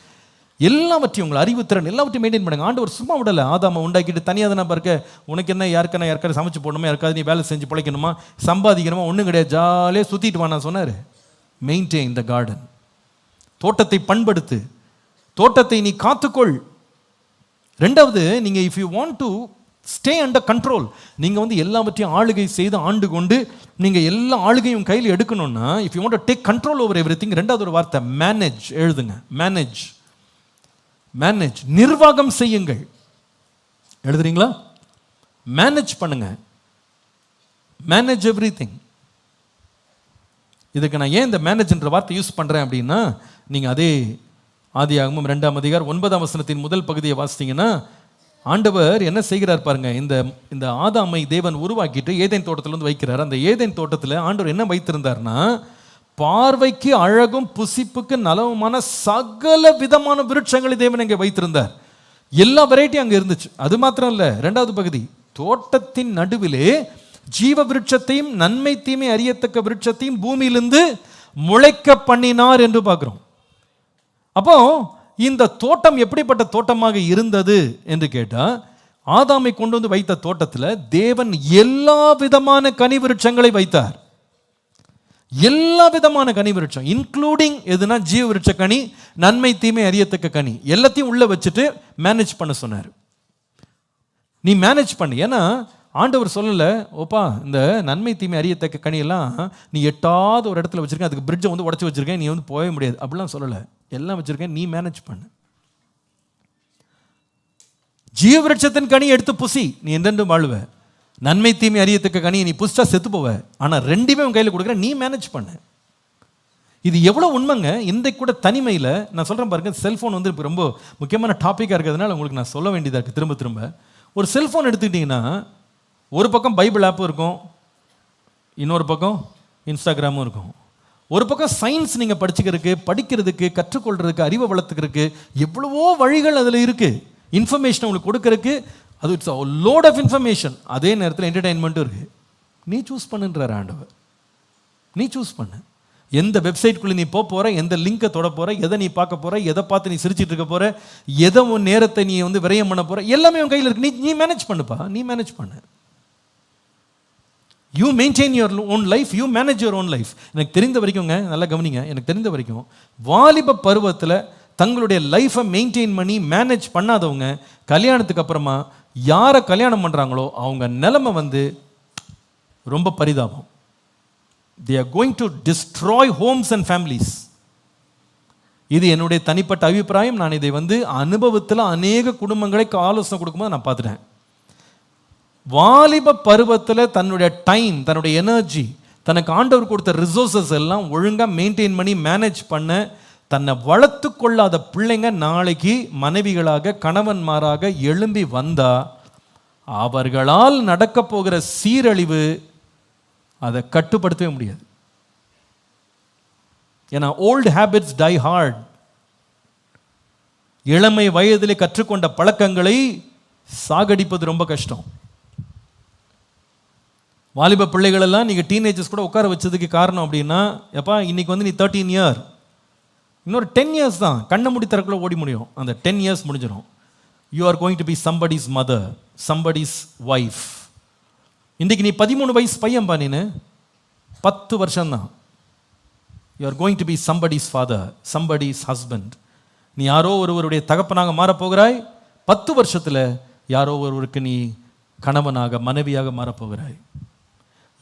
எல்லாவற்றையும் உங்கள் அறிவுத்திறன் எல்லாவற்றையும் மெயின்டைன் பண்ணுங்க. ஆண்டவர் சும்மா விடலை. ஆதாமை உண்டாக்கிட்டு தனியாக தானே பார்க்க, உனக்கு என்ன யாருக்கான சமைச்சு போடணுமா, யாருக்காவது நீ வேலை செஞ்சு பிழைக்கணுமா, சம்பாதிக்கணுமா, ஒன்றும் கிடையாது, ஜாலியாக சுற்றிட்டு வானா சொன்னார். Maintain the garden. தோட்டத்தை பண்படுத்து, தோட்டத்தை நீ காத்துக்கொள். ரெண்டாவது, நீங்கள் if you want to stay under control, நீங்கள் வந்து எல்லாவற்றையும் ஆளுகை செய்து ஆண்டு கொண்டு நீங்கள் எல்லா ஆளுகையும் கையில் எடுக்கணும்னா, if you want to take control over everything, ரெண்டாவது ஒரு வார்த்தை மேனேஜ் எழுதுங்க. மேனேஜ், மேனேஜ், நிர்வாகம் செய்யுங்கள். எழுதுறீங்களா? மேனேஜ் பண்ணுங்க. Manage everything. இதுக்கு நான் ஏன் இந்த மேனேஜ்ன்ற வார்த்தை யூஸ் பண்ணுறேன் அப்படின்னா, நீங்கள் அதே ஆதியாகமம் 2ஆம் அதிகாரம் 9ஆம் வசனத்தின் முதல் பகுதியை வாசித்தீங்கன்னா, ஆண்டவர் என்ன செய்கிறார் பாருங்க. இந்த ஆதாமை தேவன் உருவாக்கிட்டு ஏதேன் தோட்டத்தில் வந்து வைக்கிறார். அந்த ஏதேன் தோட்டத்தில் ஆண்டவர் என்ன வைத்திருந்தார்னா, பார்வைக்கு அழகும் புசிப்புக்கு நலவுமான சகல விதமான விருட்சங்களை தேவன் இங்கே வைத்திருந்தார். எல்லா வெரைட்டியும் அங்கே இருந்துச்சு. அது மாத்திரம் இல்லை, 2வது பகுதி, தோட்டத்தின் நடுவிலே ஜீவ விருட்சத்தையும் நன்மை தீமை அறியத்தக்க விருட்சத்தையும் பூமியிலிருந்து முளைக்க பண்ணினார் என்று பார்க்கிறோம். அப்போ இந்த தோட்டம் எப்படிப்பட்ட தோட்டமாக இருந்தது என்று கேட்டால், ஆதாமை கொண்டு வந்து வைத்த தோட்டத்தில் தேவன் எல்லா விதமான கனி விருட்சங்களை வைத்தார். எல்லா விதமான கனி விருட்சம், இன்க்ளூடிங் எதுனா ஜீவ விருட்ச கனி, நன்மை தீமை அறியத்தக்க கனி, எல்லாத்தையும் உள்ள வச்சுட்டு மேனேஜ் பண்ண சொன்னார். நீ மேனேஜ் பண்ணு. ஏன்னா ஆண்டவர் சொல்லலை, ஓப்பா இந்த நன்மை தீமை அறியத்தக்க கனியெல்லாம் நீ எட்டாவது ஒரு இடத்துல வச்சிருக்கேன், அதுக்கு பிரிட்ஜை வந்து உடச்சி வச்சிருக்கேன், நீ வந்து போக முடியாது அப்படிலாம் சொல்லலை. எல்லாம் வச்சிருக்கேன், நீ மேனேஜ் பண்ணு. ஜீவ விருட்சத்தின் கனி எடுத்து புசி, நீ என்றென்றும் வாழ்வ. நன்மை தீமை அறியத்தக்க கனியை நீ புசிச்சா செத்து போவ. ஆனால் ரெண்டுமே உன் கையில் கொடுக்குற, நீ மேனேஜ் பண்ணு. இது எவ்வளோ உண்மைங்க. இன்றைக்கு கூட தனிமையில் நான் சொல்கிறேன் பாருங்க, செல்ஃபோன் வந்து இப்போ ரொம்ப முக்கியமான டாப்பிக்காக இருக்கிறதுனால உங்களுக்கு நான் சொல்ல வேண்டியதாக இருக்குது திரும்ப திரும்ப. ஒரு செல்ஃபோன் எடுத்துக்கிட்டிங்கன்னா, ஒரு பக்கம் பைபிள் ஆப்பும் இருக்கும், இன்னொரு பக்கம் இன்ஸ்டாகிராமும் இருக்கும். ஒரு பக்கம் சயின்ஸ் நீங்கள் படிக்கிறதுக்கு கற்றுக்கொள்றதுக்கு அறிவை வளர்த்துக்கிறதுக்கு எவ்வளவோ வழிகள் அதில் இருக்குது. இன்ஃபர்மேஷன் உங்களுக்கு கொடுக்கறதுக்கு அது இட்ஸ் லோட் ஆஃப் இன்ஃபர்மேஷன். அதே நேரத்தில் என்டர்டைன்மெண்ட்டும் இருக்குது. நீ சூஸ் பண்ணுன்றார் ஆண்டவர். நீ சூஸ் பண்ணு. எந்த வெப்சைட்குள்ளே நீ போகிற, எந்த லிங்கை தொட போகிற, எதை நீ பார்க்க போகிற, எதை பார்த்து நீ சிரிச்சிட்டு இருக்க போகிற, எதை உன் நேரத்தை நீ வந்து விரயம் பண்ண போகிற, எல்லாமே உன் கையில் இருக்கு. நீ மேனேஜ் பண்ணுப்பா, நீ மேனேஜ் பண்ணு. You maintain your own life, you manage your own life. எனக்கு தெரிந்த வரைக்கும்ங்க, நல்லா கவனிங்க, எனக்கு தெரிந்த வரைக்கும் வாலிப பருவத்தில் தங்களுடைய லைஃப்பை மெயின்டைன் பண்ணி மேனேஜ் பண்ணாதவங்க கல்யாணத்துக்கு அப்புறமா யாரை கல்யாணம் பண்ணுறாங்களோ அவங்க நிலைமை வந்து ரொம்ப பரிதாபம். They are going to destroy homes and families. இது என்னுடைய தனிப்பட்ட அபிப்பிராயம். நான் இதை வந்து அனுபவத்தில் அநேக குடும்பங்களை ஆலோசனை கொடுக்கும்போது நான் பார்த்துட்டேன். வாலிப பருவத்தில் தன்னுடைய டைம், தன்னுடைய எனர்ஜி, தனக்கு ஆண்டவர் கொடுத்த ரிசோர்ஸஸ் எல்லாம் ஒழுங்காக மெயின்டைன் பண்ணி மேனேஜ் பண்ண தன்னை வளர்த்து கொள்ளாத பிள்ளைங்க நாளைக்கு மனைவிகளாக கணவன்மாராக எழும்பி வந்தா அவர்களால் நடக்க போகிற சீரழிவு அதை கட்டுப்படுத்தவே முடியாது. ஏன்னா ஓல்டு ஹேபிட்ஸ் டை ஹார்ட். இளமை வயதிலே கற்றுக்கொண்ட பழக்கங்களை சாகடிப்பது ரொம்ப கஷ்டம். வாலிப பிள்ளைகளெல்லாம் நீங்கள் டீனேஜர்ஸ் கூட உட்கார வச்சதுக்கு காரணம் அப்படின்னா, எப்பா இன்னைக்கு வந்து நீ 13 இயர், இன்னொரு 10 இயர்ஸ் தான் கண்ணை மூடி திறக்குள்ள ஓடி முடியும். அந்த 10 இயர்ஸ் முடிஞ்சிடும். You are going to be somebody's mother, somebody's wife. இன்றைக்கு நீ 13 வயசு பையன் பா, நீனு 10 வருஷம்தான். You are going to be somebody's father, somebody's husband. நீ யாரோ ஒருவருடைய தகப்பனாக மாறப்போகிறாய். 10 வருஷத்தில் யாரோ ஒருவருக்கு நீ கணவனாக மனைவியாக மாறப்போகிறாய்.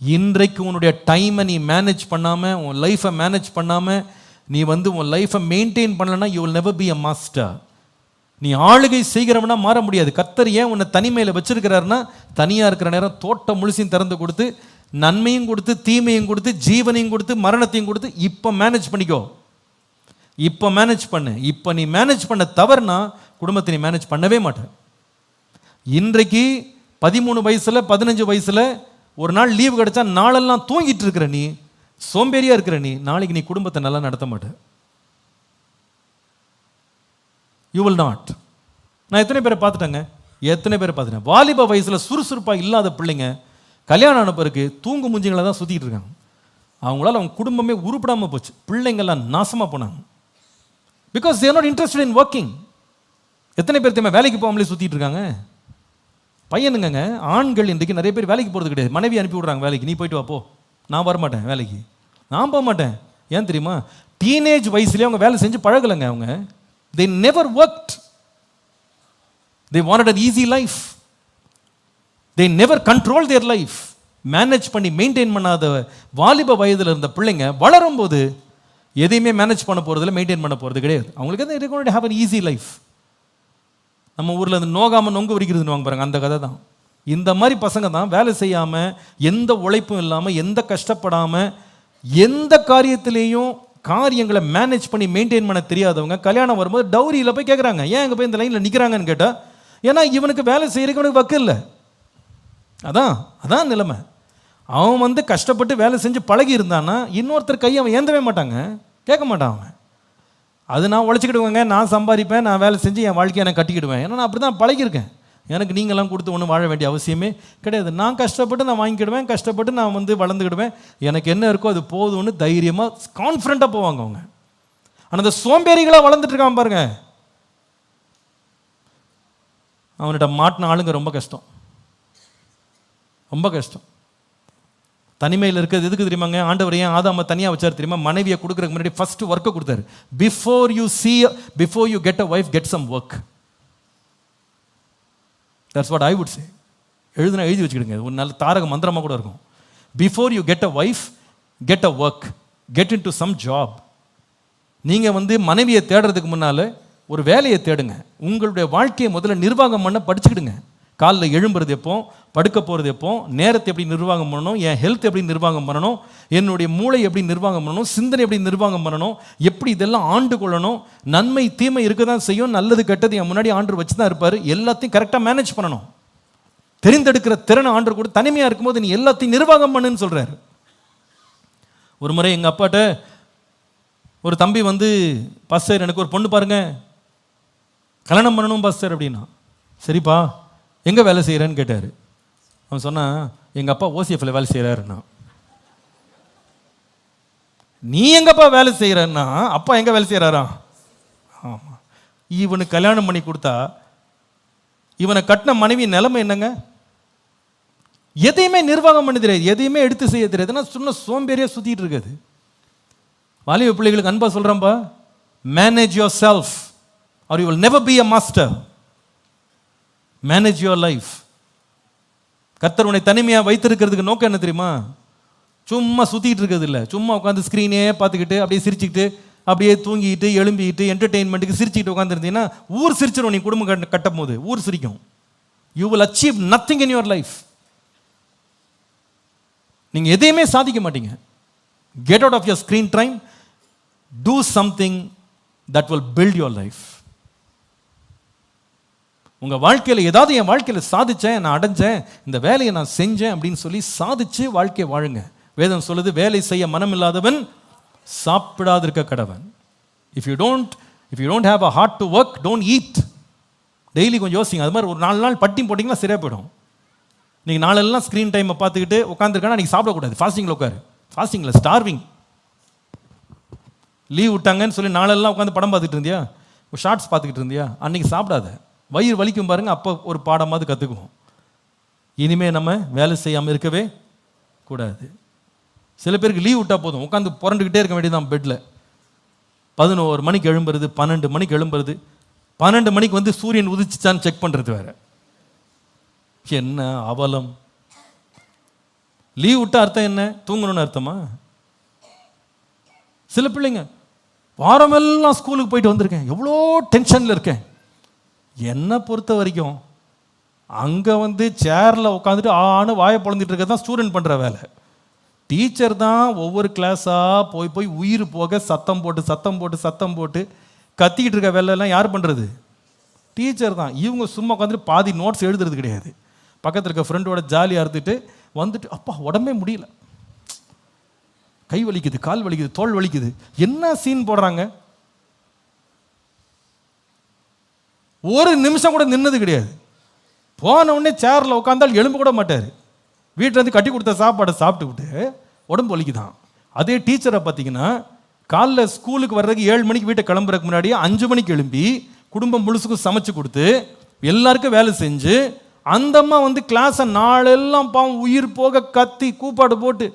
இன்றைக்கு உன்னுடைய டைமை நீ மேனேஜ் பண்ணாமல், உன் லைஃப்பை மேனேஜ் பண்ணாமல் நீ வந்து உன் லைஃப்பை மெயின்டைன் பண்ணலன்னா you will never be a master. நீ ஆளுகை செய்கிறவனா மாற முடியாது. கர்த்தர் ஏன் உன்னை தனிமையில் வச்சிருக்கிறாருன்னா, தனியாக இருக்கிற நேரம் தோட்டம் முழுசையும் திறந்து கொடுத்து, நன்மையும் கொடுத்து, தீமையும் கொடுத்து, ஜீவனையும் கொடுத்து, மரணத்தையும் கொடுத்து, இப்போ மேனேஜ் பண்ணிக்கோ, இப்போ மேனேஜ் பண்ணு. இப்போ நீ மேனேஜ் பண்ண தவறுனா குடும்பத்தை நீ மேனேஜ் பண்ணவே மாட்டேன். இன்றைக்கு 13 வயசில் 15 வயசில் ஒரு நாள் லீவு கிடைச்சா நாளெல்லாம் தூங்கிட்டு இருக்கிற நீ, சோம்பேறியாக இருக்கிற நீ, நாளைக்கு நீ குடும்பத்தை நல்லா நடத்த மாட்டேன். You will not. நான் எத்தனை பேரை பார்த்துட்டேன், வாலிப வயசில் சுறுசுறுப்பாக இல்லாத பிள்ளைங்க கல்யாணம் ஆன பிறகு தூங்கு முஞ்சிங்களை தான் சுற்றிக்கிட்டு இருக்காங்க. அவங்களால அவங்க குடும்பமே உருப்படாமல் போச்சு, பிள்ளைங்கள்லாம் நாசமாக போனாங்க. Because they are not interested in working. எத்தனை பேர் தெரியுமா வேலைக்கு போகாமலே சுற்றிட்டு இருக்காங்க? பையனுங்க, ஆண்கள் இன்றைக்கு நிறைய பேர் வேலைக்கு போகிறது கிடையாது. மனைவி அனுப்பி விட்றாங்க வேலைக்கு, நீ போயிட்டு வா போ, நான் வரமாட்டேன் வேலைக்கு, நான் போக மாட்டேன். ஏன் தெரியுமா? டீனேஜ் வயசுலேயே அவங்க வேலை செஞ்சு பழகலைங்க. அவங்க they never worked, they wanted an easy life, they never controlled their life. Manage பண்ணி மெயின்டைன் பண்ணாத வாலிப வயதில் இருந்த பிள்ளைங்க வளரும் போது எதையுமே மேனேஜ் பண்ண போகிறதில்ல, மெயின்டைன் பண்ண போகிறது கிடையாது. அவங்களுக்கு வந்து they're going to have an easy life. நம்ம ஊரில் அந்த நோகாமல் நொங்கு வரிக்கிறதுன்னு வாங்க பாருங்க, அந்த கதை தான். இந்த மாதிரி பசங்க தான் வேலை செய்யாமல், எந்த உழைப்பும் இல்லாமல், எந்த கஷ்டப்படாமல், எந்த காரியத்திலையும் காரியங்களை மேனேஜ் பண்ணி மெயின்டைன் பண்ண தெரியாதவங்க கல்யாணம் வரும்போது டவுரியில் போய் கேட்குறாங்க, ஏன் அங்கே போய் இந்த லைனில் நிற்கிறாங்கன்னு கேட்டால், ஏன்னா இவனுக்கு வேலை செய்கிறதுக்கு இவனுக்கு வக்கு இல்லை. அதான் நிலைமை. அவன் வந்து கஷ்டப்பட்டு வேலை செஞ்சு பழகி இருந்தான்னா இன்னொருத்தர் கையை அவன் ஏந்தவே மாட்டாங்க, கேட்க மாட்டான் அவன். அது நான் உழைச்சிக்கிடுவேங்க, நான் சம்பாதிப்பேன், நான் வேலை செஞ்சு என் வாழ்க்கையை நான் கட்டிக்கிடுவேன், ஏன்னா நான் அப்படி தான் பழகியிருக்கேன். எனக்கு நீங்களாம் கொடுத்து ஒன்றும் வாழ வேண்டிய அவசியமே கிடையாது. நான் கஷ்டப்பட்டு நான் வாங்கிக்கிடுவேன், கஷ்டப்பட்டு நான் வந்து வளர்ந்துக்கிடுவேன், எனக்கு என்ன இருக்கோ அது போதும்னு தைரியமாக கான்ஃபிடண்ட்டாக போவாங்க அவங்க. ஆனால் அந்த சோம்பேறிகளாக வளர்ந்துட்டு இருக்கான் பாருங்க, அவன்கிட்ட மாட்டின ஆளுங்க ரொம்ப கஷ்டம், ரொம்ப கஷ்டம். தனிமையில் இருக்கிறது எதுக்கு தெரியுமாங்க? ஆண்டவர் ஏன் ஆதாமை தனியாக வச்சார் தெரியுமா? மனைவியை கொடுக்குறதுக்கு முன்னாடி ஃபர்ஸ்ட் ஒர்க்கை கொடுத்தாரு. Before you get a wife, get some work. That's what I would say. எழுதி வச்சுக்கிடுங்க, ஒரு நல்ல தாரக மந்திரமாக கூட இருக்கும். Before you get a wife, get a work, get into some job. நீங்கள் வந்து மனைவியை தேடுறதுக்கு முன்னால் ஒரு வேலையை தேடுங்க. உங்களுடைய வாழ்க்கையை முதல்ல நிர்வாகம் பண்ண படிச்சுக்கிடுங்க. காலில் எழும்புறது எப்போ, படுக்க போகிறது எப்போ, நேரத்தை எப்படி நிர்வாகம் பண்ணணும், என் ஹெல்த் எப்படி நிர்வாகம் பண்ணணும், என்னுடைய மூளை எப்படி நிர்வாகம் பண்ணணும், சிந்தனை எப்படி நிர்வாகம் பண்ணணும், எப்படி இதெல்லாம் ஆண்டு கொள்ளணும். நன்மை தீமை இருக்க தான் செய்யும், நல்லது கெட்டது என் முன்னாடி ஆண்டு வச்சு தான் இருப்பார். எல்லாத்தையும் கரெக்டாக மேனேஜ் பண்ணணும். தெரிந்தெடுக்கிற திறனை ஆண்டு கூட தனிமையாக இருக்கும்போது நீ எல்லாத்தையும் நிர்வாகம் பண்ணுன்னு சொல்கிறார். ஒரு முறை எங்கள் அப்பாட்ட ஒரு தம்பி வந்து, பாஸ்டர் எனக்கு ஒரு பொண்ணு பாருங்க, கல்யாணம் பண்ணணும் பாஸ்டர் அப்படின்னா. சரிப்பா, எங்கே வேலை செய்கிறேன்னு கேட்டார். அவன் சொன்னான், எங்கள் அப்பா ஓசிஎஃப்ல வேலை செய்கிறாருன்னா. நீ எங்கப்பா வேலை செய்கிறன்னா, அப்பா எங்கே வேலை செய்கிறாரா? ஆமாம். இவனுக்கு கல்யாணம் பண்ணி கொடுத்தா இவனை கட்டின மனைவி நிலைமை என்னங்க? எதையுமே நிர்வாகம் பண்ண தெரியாது, எதையுமே எடுத்து செய்ய தெரியாதுன்னா சும்மா சோம்பேறியாக சுற்றிட்டு இருக்காது. வாலிப பிள்ளைகளுக்கு அன்பா சொல்கிறேன்ப்பா, manage yourself or you will never be a master. Manage your life. கர்த்தர் உன்னை தனிமையாக வைத்திருக்கிறதுக்கு நோக்கம் என்ன தெரியுமா? சும்மா சுற்றிக்கிட்டு இருக்கிறது இல்லை, சும்மா உட்காந்து ஸ்க்ரீனே பார்த்துக்கிட்டு அப்படியே சிரிச்சுக்கிட்டு அப்படியே தூங்கிக்கிட்டு எழும்பிக்கிட்டு என்டர்டெயின்மெண்ட்டுக்கு சிரிச்சுக்கிட்டு உட்காந்துருந்தீங்கன்னா ஊர் சிரிச்சிடும். நீ குடும்பம் கட்டும் போது ஊர் சிரிக்கும். You will achieve nothing in your life. நீங்கள் எதையுமே சாதிக்க மாட்டீங்க. Get out of your screen time, do something that will build your life. உங்கள் வாழ்க்கையில் ஏதாவது என் வாழ்க்கையில் சாதித்தேன், நான் அடைஞ்சேன், இந்த வேலையை நான் செஞ்சேன் அப்படின்னு சொல்லி சாதிச்சு வாழ்க்கையை வாழுங்க. வேதம் சொல்லுது, வேலை செய்ய மனம் இல்லாதவன் சாப்பிடாதிருக்க கடவன். If you don't have a heart to work, don't eat. Daily கொஞ்சம் யோசிங்க. அது மாதிரி ஒரு 4 நாள் பட்டி போட்டிங்கன்னா சரியாக போயிடும். நீங்கள் நாளெல்லாம் ஸ்க்ரீன் டைமை பார்த்துக்கிட்டு உட்காந்துருக்கானா நீங்கள் சாப்பிடக்கூடாது. ஃபாஸ்டிங்கில் உட்காரு. ஃபாஸ்டிங்கில் ஸ்டார்விங். லீவ் விட்டாங்கன்னு சொல்லி நாளெல்லாம் உட்காந்து படம் பார்த்துட்டு இருந்தியா, ஷார்ட்ஸ் பார்த்துக்கிட்டு இருந்தியா, அன்றைக்கி சாப்பிடாத. வயிறு வலிக்கும் பாருங்கள், அப்போ ஒரு பாடமாவது கற்றுக்குவோம். இனிமேல் நம்ம வேலை செய்யாமல் இருக்கவே கூடாது. சில பேருக்கு லீவ் விட்டால் போதும், உட்காந்து புரண்டுக்கிட்டே இருக்க வேண்டியதான் பெட்டில். 11 மணிக்கு எழும்புறது, 12 மணிக்கு எழும்புறது, 12 மணிக்கு வந்து சூரியன் உதிச்சுச்சான்னு செக் பண்ணுறது வேறு. என்ன அவலம்! லீவ் விட்ட அர்த்தம் என்ன? தூங்கணும்னு அர்த்தமா? சில பிள்ளைங்க வாரமெல்லாம் ஸ்கூலுக்கு போயிட்டு வந்திருக்கேன், எவ்வளோ டென்ஷனில் இருக்கேன். என்னை பொறுத்த வரைக்கும் அங்கே வந்து சேரில் உட்காந்துட்டு ஆன்னு வாயை பொழந்துட்டு இருக்கிறது தான் ஸ்டூடெண்ட் பண்ணுற வேலை. டீச்சர் தான் ஒவ்வொரு கிளாஸாக போய் போய் உயிர் போக சத்தம் போட்டு கத்திக்கிட்டு இருக்க வேலையெல்லாம் யார் பண்ணுறது? டீச்சர் தான். இவங்க சும்மா உட்காந்துட்டு பாதி நோட்ஸ் எழுதுறது கிடையாது. பக்கத்தில் இருக்க ஃப்ரெண்டோட ஜாலியாக இருந்துட்டு வந்துட்டு அப்பா உடம்பே முடியல, கை வலிக்குது, கால் வலிக்குது, தோல் வலிக்குது, என்ன சீன் போடுறாங்க. ஒரு நிமிஷம் கூட நின்னது கிடையாது. போன உடனே சேரில் உட்காந்தால் எலும்பு கூட மாட்டார். வீட்டிலேருந்து கட்டி கொடுத்த சாப்பாடை சாப்பிட்டுக்கிட்டு உடம்பு வலிக்குதான். அதே டீச்சரை பார்த்தீங்கன்னா காலைல ஸ்கூலுக்கு வர்றதுக்கு 7 மணிக்கு வீட்டை கிளம்புறதுக்கு முன்னாடியே 5 மணிக்கு எழும்பி குடும்பம் முழுசுக்கும் சமைச்சு கொடுத்து எல்லாருக்கும் வேலை செஞ்சு அந்த அம்மா வந்து கிளாஸை நாளெல்லாம் பாவம் உயிர் போக கத்தி கூப்பாடு போட்டு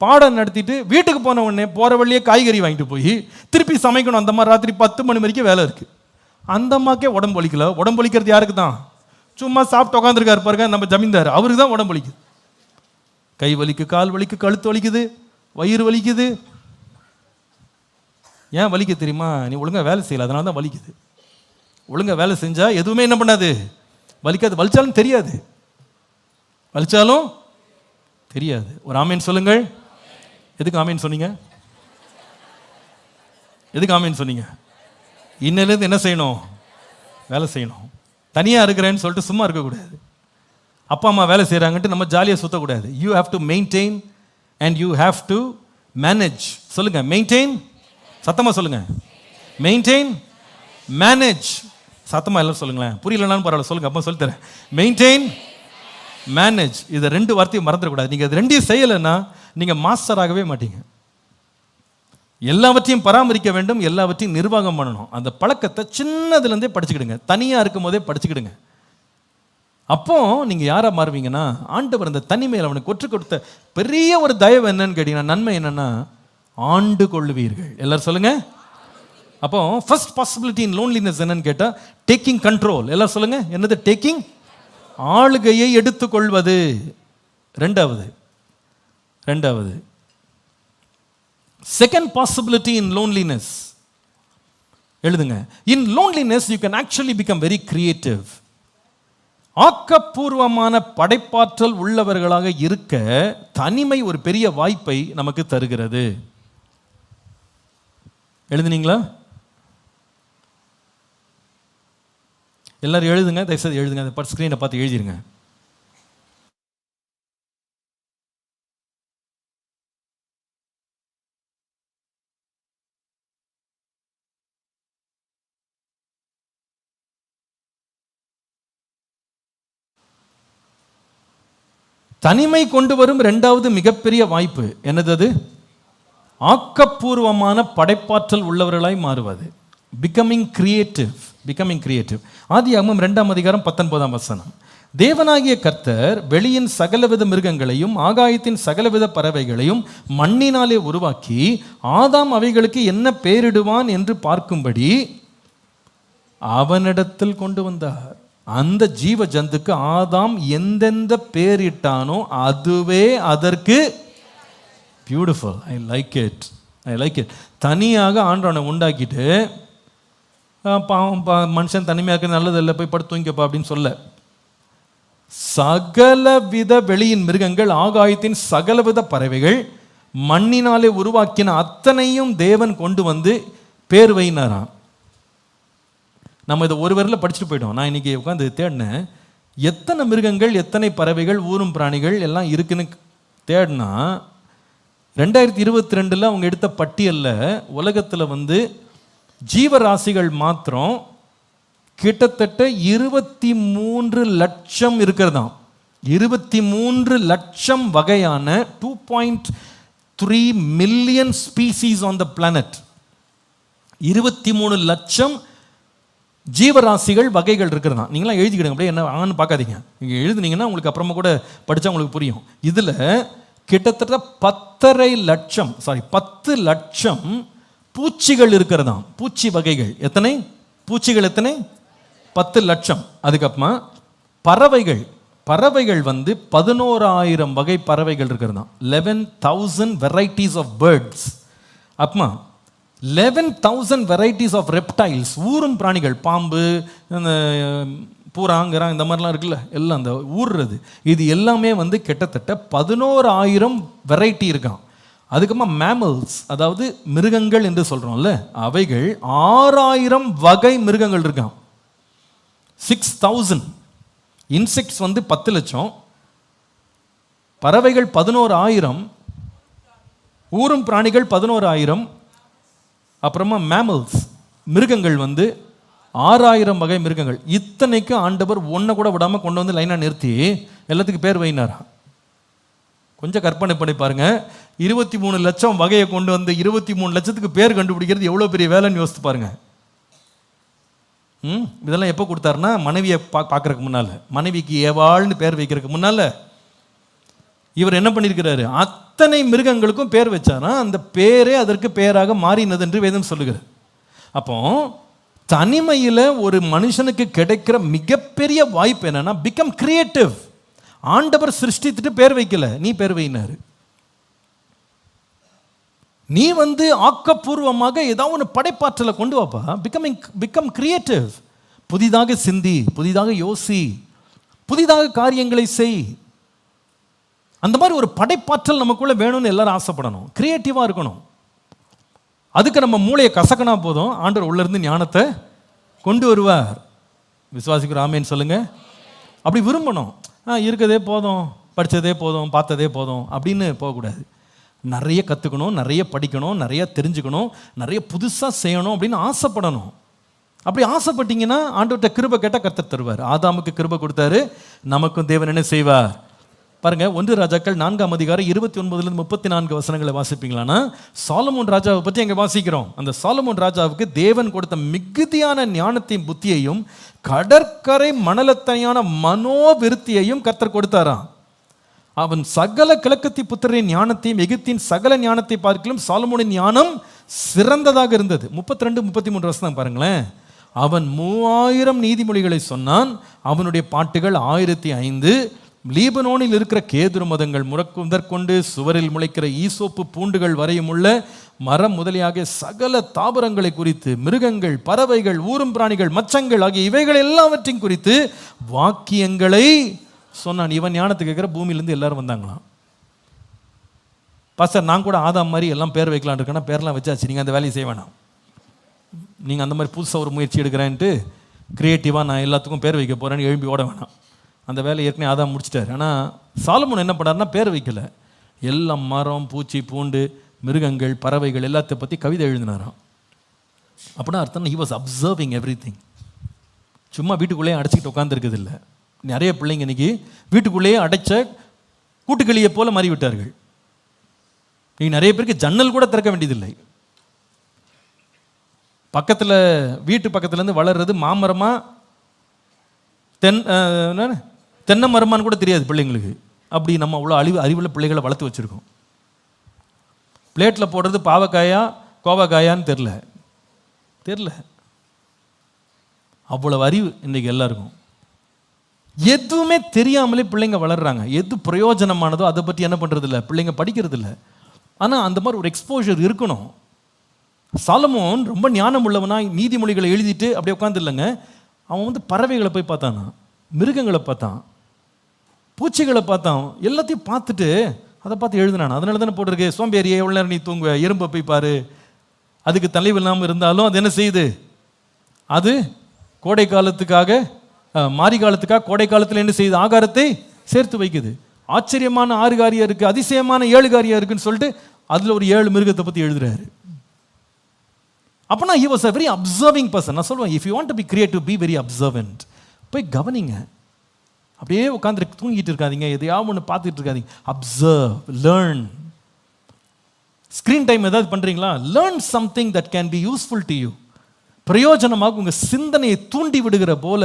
பாடம் நடத்திட்டு வீட்டுக்கு போன உடனே போகிற வழியே காய்கறி வாங்கிட்டு போய் திருப்பி சமைக்கணும். அந்த மாதிரி ராத்திரி 10 மணி வரைக்கும் வேலை இருக்குது. அந்த அம்மாக்கே உடம்பு வலிக்கல. உடம்பு வலிக்கிறது யாருக்கு தான்? சும்மா சாப்பிட்டு உட்காந்துருக்காரு பாருங்க நம்ம ஜமீன்தார், அவருக்கு தான் உடம்பு வலிக்குது. கை வலிக்கு, கால் வலிக்கு, கழுத்து வலிக்குது, வயிறு வலிக்குது. ஏன் வலிக்க தெரியுமா? நீ ஒழுங்காக வேலை செய்யல, அதனால தான் வலிக்குது. ஒழுங்காக வேலை செஞ்சால் எதுவுமே என்ன பண்ணாது, வலிக்காது. வலிச்சாலும் தெரியாது, வலிச்சாலும் தெரியாது. ஒரு ஆமீன் சொல்லுங்கள். எதுக்கு ஆமீன் சொன்னீங்க? எதுக்கு ஆமீன் சொன்னீங்க? இன்னிலேருந்து என்ன செய்யணும்? வேலை செய்யணும். தனியாக இருக்கிறேன்னு சொல்லிட்டு சும்மா இருக்கக்கூடாது. அப்பா அம்மா வேலை செய்கிறாங்கன்ட்டு நம்ம ஜாலியாக சுற்றக்கூடாது. You have to maintain and you have to manage. சொல்லுங்க, மெயின்டைன். சத்தமாக சொல்லுங்க, மெயின்டைன், மேனேஜ். சத்தமாக எல்லாம் சொல்லுங்களேன், புரியலனாலும் பரவாயில்ல, சொல்லுங்க, அப்போ சொல்லித்தரேன். Maintain, manage. இதை 2 வார்த்தையும் மறந்துடக்கூடாது. நீங்கள் இது 2 செய்யலைன்னா நீங்கள் மாஸ்டர் ஆகவே மாட்டீங்க. எல்லாவற்றையும் பராமரிக்க வேண்டும், எல்லாவற்றையும் நிர்வாகம் பண்ணணும். அந்த பழக்கத்தை சின்னதுலேருந்தே படிச்சுக்கிடுங்க, தனியாக இருக்கும் போதே படிச்சுக்கிடுங்க. அப்போ நீங்கள் யாராக மாறுவீங்கன்னா, ஆண்டவர் அந்த தனிமையில் அவனுக்கு ஒற்று கொடுத்த பெரிய ஒரு தயவு என்னன்னு கேட்டீங்கன்னா, நன்மை என்னன்னா, ஆண்டு கொள்ளுவீர்கள். எல்லாரும் சொல்லுங்க. அப்போ ஃபர்ஸ்ட் பாசிபிலிட்டி இன் லோன்லினஸ் என்னன்னு கேட்டால் டேக்கிங் கண்ட்ரோல். எல்லாரும் சொல்லுங்க, என்னது? டேக்கிங், ஆளுகையை எடுத்துக்கொள்வது. ரெண்டாவது செகண்ட் பாசிபிலிட்டி இன் லோன்லினஸ், எழுதுங்க. In loneliness you can actually become very creative. ஆக்கப்பூர்வமான படைப்பாற்றல் உள்ளவர்களாக இருக்க தனிமை ஒரு பெரிய வாய்ப்பை நமக்கு தருகிறது. எழுதுனீங்களா? எல்லாரும் எழுதுங்க, தயவுசெய்து எழுதுங்க. அந்த ஸ்கிரீனை பார்த்து எழுதிருங்க. தனிமை கொண்டு வரும் 2வது மிகப்பெரிய வாய்ப்பு என்னது? அது ஆக்கப்பூர்வமான படைப்பாற்றல் உள்ளவர்களாய் மாறுவது. Becoming creative. ஆதியாகமம் 2ஆம் அதிகாரம் 19ஆம் வசனம். தேவனாகிய கர்த்தர் வெளியின் சகலவித மிருகங்களையும் ஆகாயத்தின் சகலவித பறவைகளையும் மண்ணினாலே உருவாக்கி ஆதாம் அவைகளுக்கு என்ன பெயரிடுவான் என்று பார்க்கும்படி அவனிடத்தில் கொண்டு வந்தார். அந்த ஜீவ ஜந்துக்கு ஆதாம் எந்தெந்த பேரிட்டானோ அதுவே அதற்கு பியூட்டிஃபுல். I like it. தனியாக ஆண்டவனை உண்டாக்கிட்டு மனுஷன் தனிமையாக இருக்க நல்லது இல்லை, போய் படுத்து தூங்கிப்பா அப்படின்னு சொல்ல, சகலவித வெளியின் மிருகங்கள், ஆகாயத்தின் சகலவித பறவைகள், மண்ணினாலே உருவாக்கின அத்தனையும் தேவன் கொண்டு வந்து பேர் வைனாராம். நம்ம இதை ஒரு வரியில் படிச்சுட்டு போயிட்டோம். நான் இன்னைக்கு உட்காந்து தேடினேன், எத்தனை மிருகங்கள், எத்தனை பறவைகள், ஊரும் பிராணிகள் எல்லாம் இருக்குன்னு தேடினா 2022 அவங்க எடுத்த பட்டியலில் உலகத்தில் வந்து ஜீவராசிகள் மாத்திரம் கிட்டத்தட்ட 23 லட்சம் இருக்கிறதாம். 23 லட்சம் வகையான 2.3 million species on the planet. 23 லட்சம் ஜீவராசிகள் வகைகள் இருக்கிறதா. நீங்களாம் எழுதிக்கிடுங்க, அப்படியே என்ன ஆன்னு பார்க்காதீங்க. நீங்கள் எழுதுனீங்கன்னா உங்களுக்கு அப்புறமா கூட படித்தா உங்களுக்கு புரியும். இதில் கிட்டத்தட்ட 10 லட்சம் பூச்சிகள் இருக்கிறதாம். பூச்சி வகைகள் எத்தனை? பூச்சிகள் எத்தனை? 10 லட்சம். அதுக்கப்புறமா பறவைகள் வந்து 11,000 வகை பறவைகள் இருக்கிறதாம். 11,000 வெரைட்டிஸ் ஆஃப் பேர்ட்ஸ். அப்புறமா 11,000 வெரைட்டிஸ் ஆஃப் ரெப்டைல்ஸ், ஊரும் பிராணிகள், பாம்பு, இந்த பூராங்கிறான், இந்த மாதிரிலாம் இருக்குல்ல, எல்லாம் அந்த ஊறுறது, இது எல்லாமே வந்து கிட்டத்தட்ட 11,000 வெரைட்டி இருக்கான். அதுக்கப்புறமா மேமல்ஸ், அதாவது மிருகங்கள் என்று சொல்கிறோம்ல, அவைகள் 6,000 வகை மிருகங்கள் இருக்கான். 6,000 இன்செக்ட்ஸ் வந்து 10 லட்சம், பறவைகள் 11,000, ஊரும் பிராணிகள் 11,000, அப்புறமா மேமல்ஸ் மிருகங்கள் வந்து 6,000 வகை மிருகங்கள். இத்தனைக்கு ஆண்டவர் ஒன்றை கூட விடாமல் கொண்டு வந்து லைனாக நிறுத்தி எல்லாத்துக்கும் பேர் வைனாரா. கொஞ்சம் கற்பனை பண்ணி பாருங்க, 23 லட்சம் வகையை கொண்டு வந்து 23 லட்சத்துக்கு பேர் கண்டுபிடிக்கிறது எவ்வளோ பெரிய வேலைன்னு யோசித்து பாருங்க. இதெல்லாம் எப்போ கொடுத்தாருன்னா மனைவியை பார்க்கறதுக்கு முன்னால், மனைவிக்கு ஏவாள்னு பேர் வைக்கிறதுக்கு முன்னால் இவர் என்ன பண்ணியிருக்கிறாரு, அத்தனை மிருகங்களுக்கும் பேர் வச்சாரா. அந்த பேரே அதற்கு பேராக மாறினது என்று வேதம் சொல்லுகிறது. அப்போ தனிமையில் ஒரு மனுஷனுக்கு கிடைக்கிற மிகப்பெரிய வாய்ப்பு என்னன்னா, பிகம் கிரியேட்டிவ். ஆண்டவர் சிருஷ்டித்துட்டு பேர் வைக்கல, நீ பேர் வைனாரு. நீ வந்து ஆக்கப்பூர்வமாக ஏதாவது ஒன்று படைப்பாற்றலை கொண்டு வாப்பா. Become creative. புதிதாக சிந்தி, புதிதாக யோசி, புதிதாக காரியங்களை செய். அந்த மாதிரி ஒரு படைப்பாற்றல் நமக்குள்ள வேணும்னு எல்லாரும் ஆசைப்படணும், கிரியேட்டிவாக இருக்கணும். அதுக்கு நம்ம மூளையை கசக்கனா போதும், ஆண்டவர் உள்ள இருந்து ஞானத்தை கொண்டு வருவார். விசுவாசிக்கிற ஆமேன்னு சொல்லுங்க. அப்படி விரும்பணும். இருக்கதே போதும், படித்ததே போதும், பார்த்ததே போதும் அப்படின்னு போகக்கூடாது. நிறைய கற்றுக்கணும், நிறைய படிக்கணும், நிறைய தெரிஞ்சுக்கணும், நிறைய புதுசாக செய்யணும் அப்படின்னு ஆசைப்படணும். அப்படி ஆசைப்பட்டீங்கன்னா ஆண்டவர்கிட்ட கிருபை கேட்டால் கர்த்தர் தருவார். ஆதாமுக்கு கிருபை கொடுத்தாரு, நமக்கும் தேவன் என்ன செய்வார் பாருங்க. 1 ராஜாக்கள் 4ஆம் அதிகாரம் 29-34 வசனங்களை வாசிப்பீங்களான்னா, சாலமோன் ராஜாவை பற்றி எங்க வாசிக்கிறோம். அந்த சாலமோன் ராஜாவுக்கு தேவன் கொடுத்த மிகுதியான ஞானத்தையும் புத்தியையும் கடற்கரை மணலத்தையான மனோவிருத்தியையும் கர்த்தர் கொடுத்தாராம். அவன் சகல கிழக்கத்தி புத்திரின் ஞானத்தையும் எகிப்தின் சகல ஞானத்தை பார்க்கலும் சாலமோனின் ஞானம் சிறந்ததாக இருந்தது. 32-33 வசனம் பாருங்களேன். அவன் 3000 நீதிமொழிகளை சொன்னான். அவனுடைய பாட்டுகள் 1005. லீபனோனில் இருக்கிற கேதுரு மதங்கள் முதற்கொண்டு சுவரில் முளைக்கிற ஈசோப்பு பூண்டுகள் வரையும் உள்ள மரம் முதலியாக சகல தாவரங்களை குறித்து, மிருகங்கள், பறவைகள், ஊரும் பிராணிகள், மச்சங்கள் ஆகிய இவைகள் எல்லாவற்றையும் குறித்து வாக்கியங்களை சொன்னான். இவன் ஞானத்துக்கு கேட்குற பூமியிலேருந்து எல்லாரும் வந்தாங்களாம். பாஸ்டர், நான் கூட ஆதாம் மாதிரி எல்லாம் பேர் வைக்கலான் இருக்கேன்னா பேர்லாம் வச்சாச்சு, நீங்கள் அந்த வேலையை செய்ய வேணாம். நீங்கள் அந்த மாதிரி புதுசாக ஒரு முயற்சி எடுக்கிறேன்ட்டு கிரியேட்டிவாக நான் எல்லாத்துக்கும் பேர் வைக்க போகிறேன்னு எழும்பி ஓட வேணாம். அந்த வேலையை ஏற்கனவே ஆதாம் முடிச்சிட்டார். ஆனால் சாலமோன் என்ன பண்ணார்னா பேர் வைக்கல. எல்லாம் மரம், பூச்சி, பூண்டு, மிருகங்கள், பறவைகள் எல்லாத்தை பற்றி கவிதை எழுதினாராம். அப்படின்னா அர்த்தம், ஹி வாஸ் அப்சர்விங் எவ்ரிதிங். சும்மா வீட்டுக்குள்ளேயே அடைச்சிக்கிட்டு உட்காந்துருக்குது இல்லை. நிறைய பிள்ளைங்க இன்னைக்கு வீட்டுக்குள்ளேயே அடைச்ச கூட்டுக்கிளியை போல மாறிவிட்டார்கள். இன்னைக்கு நிறைய பேருக்கு ஜன்னல் கூட திறக்க வேண்டியதில்லை. பக்கத்தில் வீட்டு பக்கத்துலேருந்து வளர்றது மாமரமா தென்னை மரமான்னு கூட தெரியாது பிள்ளைங்களுக்கு. அப்படி நம்ம அவ்வளோ அறிவுள்ள பிள்ளைகளை வளர்த்து வச்சுருக்கோம். பிளேட்டில் போடுறது பாவக்காயா கோவக்காயான்னு தெரில. அவ்வளோ அறிவு இன்றைக்கி எல்லாருக்கும். எதுவுமே தெரியாமலே பிள்ளைங்க வளர்கிறாங்க. எது பிரயோஜனமானதோ அதை பற்றி என்ன பண்ணுறது இல்லை, பிள்ளைங்க படிக்கிறது இல்லை. ஆனால் அந்த மாதிரி ஒரு எக்ஸ்போஷர் இருக்கணும். சாலமோன் ரொம்ப ஞானம் உள்ளவனா நீதிமொழிகளை எழுதிட்டு அப்படியே உட்காந்து இல்லைங்க. அவன் வந்து பறவைகளை போய் பார்த்தானா, மிருகங்களை பார்த்தான், பூச்சிகளை பார்த்தான், எல்லாத்தையும் பார்த்துட்டு அதை பார்த்து எழுதினான். அதனால தானே போட்டிருக்கு, சோம்பேறியே எவ்வளோ நேரம் நீ தூங்குவ, எறும்பை போய் பாரு, அதுக்கு தலைவு இல்லாமல் இருந்தாலும் அது என்ன செய்யுது, அது கோடை காலத்துக்காக மாரி காலத்துக்காக கோடை காலத்தில் என்ன செய்யுது, ஆகாரத்தை சேர்த்து வைக்குது. ஆச்சரியமான 6 காரியம் இருக்குது, அதிசயமான 7 காரியம் இருக்குன்னு சொல்லிட்டு அதில் ஒரு 7 மிருகத்தை பற்றி எழுதுறாரு. அப்போனா he was a very observing person. நான் சொல்லுவேன், if you want to be creative, be very observant. போய் கவனிங்க. அப்படியே உட்காந்து தூங்கிட்டு இருக்காதீங்க, எதையாவது ஒன்று பார்த்துட்டு இருக்காதீங்க. Observe, learn. ஸ்க்ரீன் டைம் ஏதாவது பண்ணுறீங்களா, learn something that can be useful to you. பிரயோஜனமாக உங்கள் சிந்தனையை தூண்டி விடுகிற போல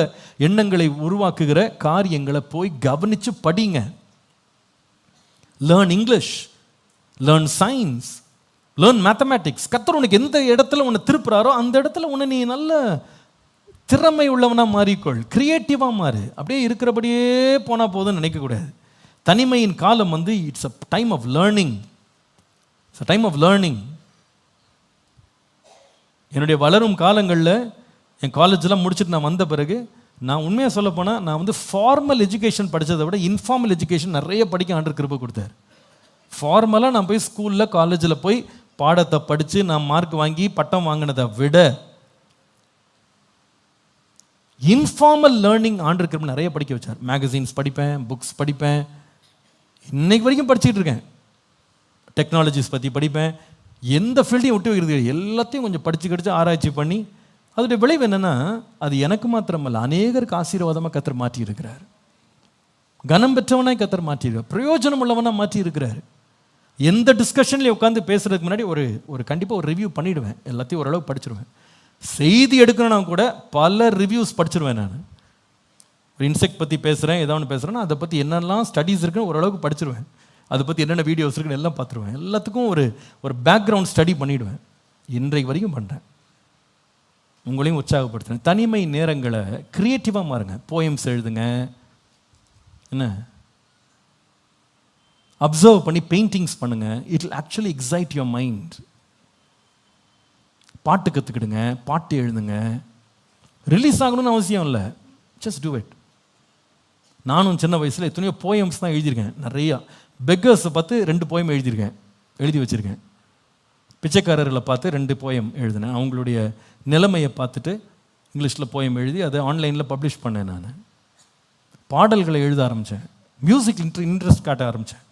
எண்ணங்களை உருவாக்குகிற காரியங்களை போய் கவனித்து படிங்க. Learn English, learn science, learn mathematics. கர்த்தர் உனக்கு எந்த இடத்துல உன்னை திருப்புறாரோ அந்த இடத்துல உன்னை நீ நல்ல திறமை உள்ளவனா மாறிக்கொள், கிரியேட்டிவாக மாறு. அப்படியே இருக்கிறபடியே போனால் போதும்னு நினைக்கக்கூடாது. தனிமையின் காலம் வந்து it's a time of learning. It's a time of learning. என்னுடைய வளரும் காலங்களில் என் காலேஜெலாம் முடிச்சுட்டு நான் வந்த பிறகு நான் உண்மையாக சொல்லப்போனால் நான் வந்து ஃபார்மல் எஜுகேஷன் படித்ததை விட இன்ஃபார்மல் எஜுகேஷன் நிறைய படிக்க ஆண்டவர் கிருபை கொடுத்தார். ஃபார்மலாக நான் போய் ஸ்கூலில் காலேஜில் போய் பாடத்தை படித்து நான் மார்க் வாங்கி பட்டம் வாங்கினதை விட இன்ஃபார்மல் லேர்னிங் ஆண்டவர் கிருபை நிறைய படிக்க வச்சார். மேகசின்ஸ் படிப்பேன், புக்ஸ் படிப்பேன், இன்னைக்கு வரைக்கும் படிச்சுட்டு இருக்கேன். டெக்னாலஜிஸ் பற்றி படிப்பேன், எந்த ஃபீல்டையும் விட்டு வைக்கிறது எல்லாத்தையும் கொஞ்சம் படித்து ஆராய்ச்சி பண்ணி அதோடைய விளைவு என்னென்னா அது எனக்கு மாத்திரமல்ல அநேகருக்கு ஆசீர்வாதமாக கர்த்தர் மாற்றி இருக்கிறார். கனம் பெற்றவனாய் கர்த்தர் மாற்றியிருக்கார், பிரயோஜனம் உள்ளவனாக மாற்றி இருக்கிறார். எந்த டிஸ்கஷன்லேயும் உட்காந்து பேசுறதுக்கு முன்னாடி ஒரு கண்டிப்பாக ஒரு ரிவ்யூ பண்ணிவிடுவேன், எல்லாத்தையும் ஓரளவு படிச்சிருவேன். செய்தி எடுக்கணும்னா கூட பல ரிவ்யூஸ் படிச்சிருவேன். நான் ஒரு இன்செக்ட் பற்றி பேசுகிறேன், ஏதாவது ஒன்று பேசுகிறேன்னா அதை பற்றி என்னெல்லாம் ஸ்டடீஸ் இருக்குன்னு ஓரளவுக்கு படிச்சிருவேன். அதை பற்றி என்னென்ன வீடியோஸ் இருக்குன்னு எல்லாம் பார்த்துருவேன். எல்லாத்துக்கும் ஒரு பேக்ரவுண்ட் ஸ்டடி பண்ணிவிடுவேன். இன்றைக்கு வரைக்கும் பண்ணுறேன். உங்களையும் உற்சாகப்படுத்துகிறேன். தனிமை நேரங்களை க்ரியேட்டிவாக மாறுங்க. போயம்ஸ் எழுதுங்க, என்ன அப்சர்வ் பண்ணி பெயிண்டிங்ஸ் பண்ணுங்க. It will actually excite your mind. பாட்டு கற்றுக்கிடுங்க, பாட்டு எழுதுங்க. ரிலீஸ் ஆகணும்னு அவசியம் இல்லை, ஜஸ்ட் டூ இட். நானும் சின்ன வயசில் எத்தனையோ போயம்ஸ் தான் எழுதியிருக்கேன். நிறையா பெக்கர்ஸை பார்த்து 2 போயம் எழுதி வச்சுருக்கேன். பிச்சைக்காரர்களை பார்த்து 2 போயம் எழுதினேன். அவங்களுடைய நிலைமையை பார்த்துட்டு இங்கிலீஷில் போயம் எழுதி அதை ஆன்லைனில் பப்ளிஷ் பண்ணேன். நான் பாடல்களை எழுத ஆரம்பித்தேன், மியூசிக் இன்ட்ரெஸ்ட் காட்ட ஆரம்பித்தேன்.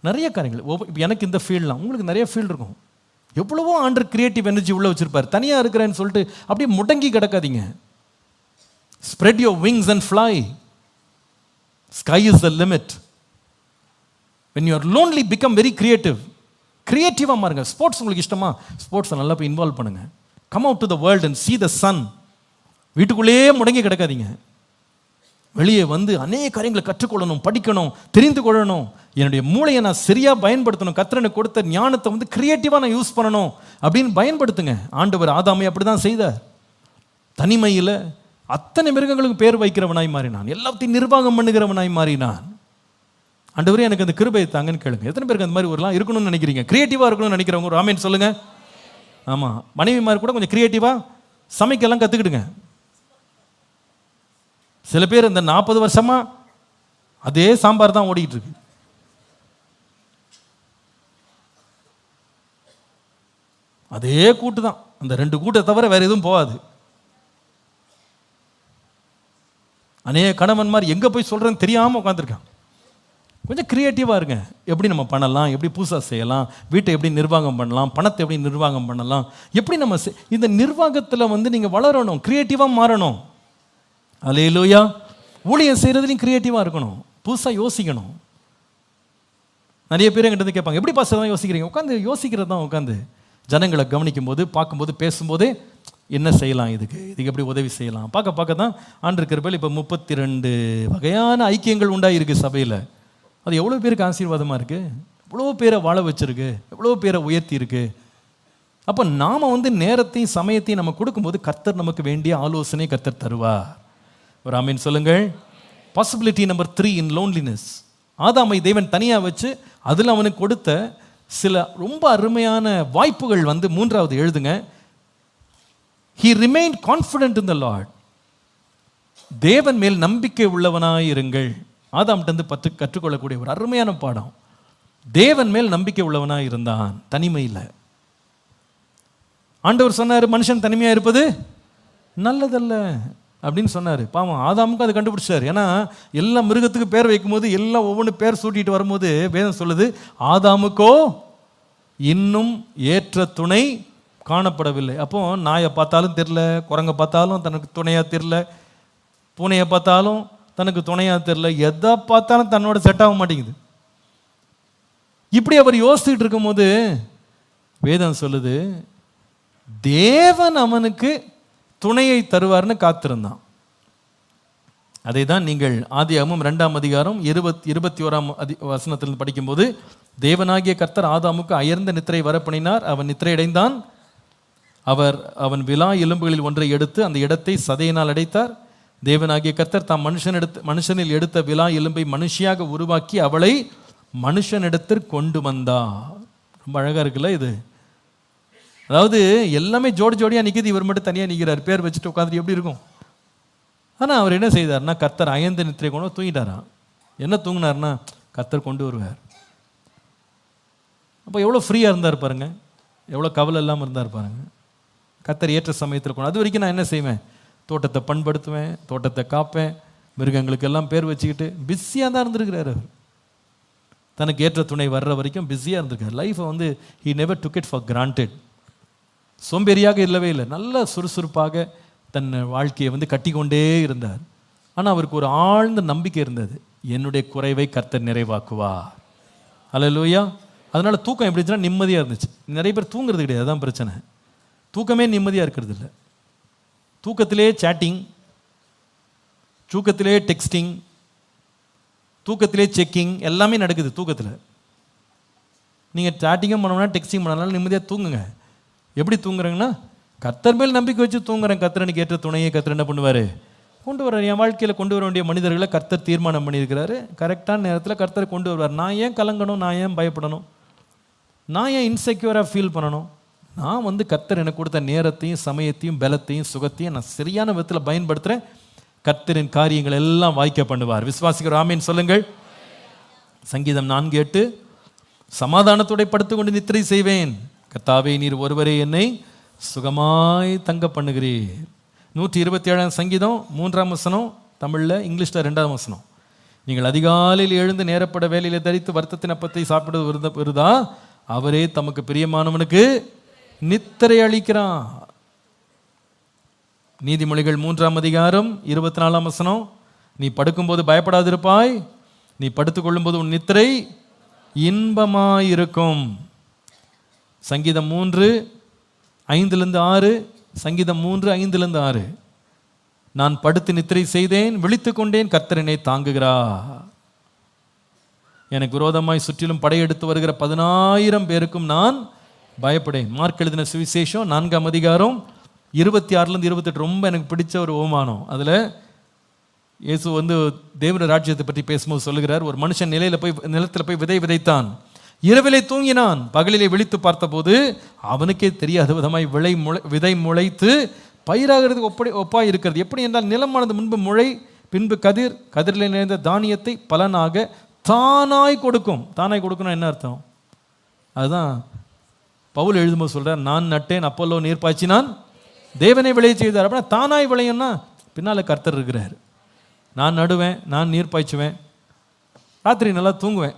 நிறைய காரியங்கள். இப்போ எனக்கு இந்த ஃபீல்டெலாம், உங்களுக்கு நிறைய ஃபீல்டு இருக்கும். எவ்வளவோ ஆண்டர் கிரியேட்டிவ் எனர்ஜி உள்ளே வச்சுருப்பார். தனியாக இருக்கிறேன்னு சொல்லிட்டு அப்படியே முடங்கி கிடக்காதீங்க. Spread your wings and fly. Sky is the limit. when you are lonely become very creative. கிரியேட்டிவாக மாறுங்க. ஸ்போர்ட்ஸ் உங்களுக்கு இஷ்டமா, ஸ்போர்ட்ஸை நல்லா போய் இன்வால்வ் பண்ணுங்கள். Come out to the world and see the sun. வீட்டுக்குள்ளேயே முடங்கி கிடக்காதீங்க. வெளியே வந்து அநேக காரியங்களை கற்றுக்கொள்ளணும், படிக்கணும், தெரிந்து கொள்ளணும். என்னுடைய மூளையை நான் சரியாக பயன்படுத்தணும். கர்த்தர் எனக்கு கொடுத்த ஞானத்தை வந்து கிரியேட்டிவாக நான் யூஸ் பண்ணணும் அப்படின்னு பயன்படுத்துங்க. ஆண்டவர் ஆதாமை அப்படி தான் செய்தார். தனிமையில் அத்தனை மிருகங்களுக்கு பேர் வைக்கிறவனாய் மாறினான், எல்லாத்தையும் நிர்வாகம் பண்ணுகிறவனாய் மாறினான். ஆண்டவரே எனக்கு அந்த கிருபையை தாங்கன்னு கேளுங்க. எத்தனை பேருக்கு அந்த மாதிரி ஒருலாம் இருக்கணும்னு நினைக்கிறீங்க? கிரியேட்டிவாக இருக்கணும்னு நினைக்கிறவங்க ஒரு ஆமேன்னு சொல்லுங்க. ஆமாம், மனைவிமார் கூட கொஞ்சம் கிரியேட்டிவாக சமைக்கலாம் கற்றுக்கிடுங்க. சில பேர் இந்த 40 வருஷமா அதே சாம்பார் தான் ஓடிக்கிட்டு இருக்கு. அதே கூட்டு தான், அந்த 2 கூட்டை தவிர வேற எதுவும் போகாது. அநேக கணவன்மார் எங்கே போய் சொல்கிறேன்னு தெரியாமல் உட்காந்துருக்கான். கொஞ்சம் க்ரியேட்டிவாக இருங்க. எப்படி நம்ம பண்ணலாம், எப்படி புதுசாக செய்யலாம், வீட்டை எப்படி நிர்வாகம் பண்ணலாம், பணத்தை எப்படி நிர்வாகம் பண்ணலாம், எப்படி நம்ம இந்த நிர்வாகத்தில் வந்து நீங்கள் வளரணும், க்ரியேட்டிவாக மாறணும். அல்லேலூயா. ஊழியம் செய்கிறதுலையும் க்ரியேட்டிவாக இருக்கணும், புதுசாக யோசிக்கணும். நிறைய பேர் என்கிட்ட வந்து கேட்பாங்க, எப்படி பாஸ்டர் தான் யோசிக்கிறீங்க? உட்காந்து யோசிக்கிறது தான். உட்காந்து ஜனங்களை கவனிக்கும் போது, பார்க்கும்போது, பேசும்போதே என்ன செய்யலாம், இதுக்கு எப்படி உதவி செய்யலாம் பார்க்க தான் ஆண்டவர் கிருபையில் இப்போ 32 வகையான ஐக்கியங்கள் உண்டாயிருக்கு சபையில். அது எவ்வளோ பேருக்கு ஆசீர்வாதமாக இருக்குது, எவ்வளோ பேரை வாழ வச்சுருக்கு, எவ்வளோ பேரை உயர்த்தி இருக்குது. அப்போ நாம் வந்து நேரத்தையும் சமயத்தையும் நம்ம கொடுக்கும்போது கர்த்தர் நமக்கு வேண்டிய ஆலோசனை கர்த்தர் தருவார். ஒரு ஆமீன் சொல்லுங்கள். பாசிபிலிட்டி நம்பர் 3 இன் லோன்லினஸ். ஆதாமை தேவன் தனியாக வச்சு அதில் அவனுக்கு கொடுத்த சில ரொம்ப அருமையான வாய்ப்புகள் வந்து 3வது எழுதுங்க. He remained confident in the Lord. தேவன் மேல் நம்பிக்கை உள்ளவனாய் இருங்கள். ஆதாம்கிட்ட கற்றுக்கொள்ளக்கூடிய ஒரு அருமையான பாடம். தேவன் மேல் நம்பிக்கை உள்ளவனாய் இருந்தான் தனிமையில். ஆண்டவர் சொன்னார், மனுஷன் தனிமையாக இருப்பது நல்லதல்ல அப்படின்னு சொன்னார். பாவம் ஆதாமுக்கும் அதை கண்டுபிடிச்சார். ஏன்னா எல்லா மிருகத்துக்கு பேர் வைக்கும்போது எல்லாம் ஒவ்வொன்று பேர் சூட்டிட்டு வரும்போது வேதம் சொல்லுது, ஆதாமுக்கோ இன்னும் ஏற்ற துணை காணப்படவில்லை. அப்போ நாயை பார்த்தாலும் தெரில, குரங்கை பார்த்தாலும் தனக்கு துணையாக தெரில, பூனையை பார்த்தாலும் தனக்கு துணையாக தெரில, எதை பார்த்தாலும் தன்னோட செட் ஆக மாட்டேங்குது. இப்படி அவர் யோசிச்சுட்டு இருக்கும்போது வேதம் சொல்லுது, தேவன் அவனுக்கு துணையை தருவார்னு காத்திருந்தான். அதை தான் நீங்கள் ஆதியாகமம் 2ஆம் அதிகாரம் 21ஆம் வசனத்திலிருந்து படிக்கும்போது, தேவனாகிய கர்த்தர் ஆதாமுக்கு அயர்ந்த நித்திரை வரப்பண்ணினார், அவன் நித்திரை அடைந்தான். அவன் விலா எலும்புகளில் ஒன்றை எடுத்து அந்த இடத்தை சதையினால் அடைத்தார். தேவனாகிய கர்த்தர் தாம் மனுஷனில் எடுத்த விலா எலும்பை மனுஷியாக உருவாக்கி அவளை மனுஷனிடத்திற்கு கொண்டு வந்தார். ரொம்ப அழகா இருக்குல்ல இது. அதாவது எல்லாமே ஜோடி ஜோடியாக நிற்கிது, இவர் மட்டும் தனியாக நிற்கிறார். பேர் வச்சுட்டு உட்காந்துட்டு எப்படி இருக்கும்? ஆனால் அவர் என்ன செய்தார்னா, கர்த்தர் அயர்ந்த நித்திரை கொண்டு தூங்கிட்டாராம். என்ன தூங்கினார்னா, கர்த்தர் கொண்டு வருவார். அப்போ எவ்வளோ ஃப்ரீயாக இருந்தார் பாருங்க, எவ்வளோ கவலை இல்லாமல் இருந்தார் பாருங்க. கர்த்தர் ஏற்ற சமயத்தில் கொண்டு. அது வரைக்கும் நான் என்ன செய்வேன்? தோட்டத்தை பண்படுத்துவேன், தோட்டத்தை காப்பேன், மிருகங்களுக்கு எல்லாம் பேர் வச்சுக்கிட்டு பிஸியாக தான் இருந்திருக்கிறார். அவர் தனக்கு ஏற்ற துணை வர்ற வரைக்கும் பிஸியாக இருந்திருக்கார். லைஃப்பை வந்து he never took it for granted. சோம்பேறியாக இல்லவே இல்லை, நல்ல சுறுசுறுப்பாக தன் வாழ்க்கையை வந்து கட்டி கொண்டே இருந்தார். ஆனால் அவருக்கு ஒரு ஆழ்ந்த நம்பிக்கை இருந்தது, என்னுடைய குறைவை கர்த்தர் நிறைவாக்குவார். அல்லேலூயா. அதனால தூக்கம் எப்படி இருந்துச்சுன்னா நிம்மதியாக இருந்துச்சு. நிறைய பேர் தூங்குறது கிடையாது, அதுதான் பிரச்சனை. தூக்கமே நிம்மதியாக இருக்கிறது இல்லை. தூக்கத்திலே சேட்டிங், தூக்கத்திலே டெக்ஸ்டிங், தூக்கத்திலே செக்கிங், எல்லாமே நடக்குது தூக்கத்தில். நீங்கள் சேட்டிங்கும் பண்ணணும்னா டெக்ஸ்டிங் பண்ணனால நிம்மதியாக தூங்குங்க. எப்படி தூங்குறீங்கன்னா, கர்த்தர் மேல் நம்பிக்கை வச்சு தூங்குறேன். கர்த்தரனுக்கு ஏற்ற துணையை கர்த்தர் என்ன பண்ணுவார்? கொண்டு வர்றார். என் வாழ்க்கையில் கொண்டு வர வேண்டிய மனிதர்களை கர்த்தர் தீர்மானம் பண்ணியிருக்கிறாரு. கரெக்டான நேரத்தில் கர்த்தர் கொண்டு வருவார். நான் ஏன் கலங்கணும்? நான் ஏன் பயப்படணும்? நான் ஏன் இன்செக்யூராக ஃபீல் பண்ணணும்? நான் வந்து கர்த்தர் எனக்கு கொடுத்த நேரத்தையும் சமயத்தையும் பலத்தையும் சுகத்தையும் நான் சரியான விதத்தில் பயன்படுத்துகிறேன். கர்த்தரின் காரியங்கள் எல்லாம் வாய்க்க பண்ணுவார். விசுவாசிக்கிற ஆமீன் சொல்லுங்கள். சங்கீதம் 4:8, சமாதானத்தோட படுத்துக்கொண்டு நித்திரை செய்வேன். கர்த்தாவே, நீர் ஒருவரே என்னை சுகமாய் தங்க பண்ணுகிறீர். 127 சங்கீதம் 3ஆம் வசனம், தமிழில், இங்கிலீஷில் 2ஆம் வசனம். நீங்கள் அதிகாலையில் எழுந்து நேரப்பட வேலையில் தரித்து வருத்தத்தின் அப்பத்தை சாப்பிடுவது வருதா? அவரே தமக்கு பிரியமானவனுக்கு நித்திரை அளிக்கிறான். நீதிமொழிகள் 3ஆம் அதிகாரம் 24ஆம் வசனம், நீ படுக்கும்போது பயப்படாதிருப்பாய், நீ படுத்துக்கொள்ளும்போது உன் நித்திரை இன்பமாயிருக்கும். சங்கீதம் 3:5-6, சங்கீதம் 3:5-6, நான் படுத்து நித்திரை செய்தேன், விழித்துக் கொண்டேன், கர்த்தர் என்னை தாங்குகிறார். எனக்கு விரோதமாய் சுற்றிலும் படையெடுத்து வருகிற 10,000 பேருக்கும் நான் பயப்படேன். மார்க் எழுதின சுவிசேஷம் 4ஆம் அதிகாரம் 26-28 ரொம்ப எனக்கு பிடிச்ச ஒரு ஓமானம். அதில் இயேசு வந்து தேவனுடைய ராஜ்யத்தை பற்றி பேசும்போது சொல்லுகிறார், ஒரு மனுஷன் நிலத்தில் போய் விதை விதைத்தான், இரவிலே தூங்கினான், பகலிலே விழித்து பார்த்தபோது அவனுக்கே தெரியாத விதமாய் விதை முளைத்து பயிராகிறதுக்கு ஒப்பாய் இருக்கிறது. எப்படி என்றால், நிலமானது முன்பு முளை, பின்பு கதிரில் நிறைந்த தானியத்தை பலனாக தானாய் கொடுக்கும். தானாய் கொடுக்கணும் என்ன அர்த்தம்? அதுதான் பவுல் எழுதும்போது சொல்கிறார், நான் நட்டேன், அப்போல்லோ நீர் பாய்ச்சினான், தேவனை விளைய செய்தார். அப்படின்னா தானாய் விளையன்னா பின்னால் கர்த்தர் இருக்கிறார். நான் நடுவேன், நான் நீர் பாய்ச்சுவேன், ராத்திரி நல்லா தூங்குவேன்,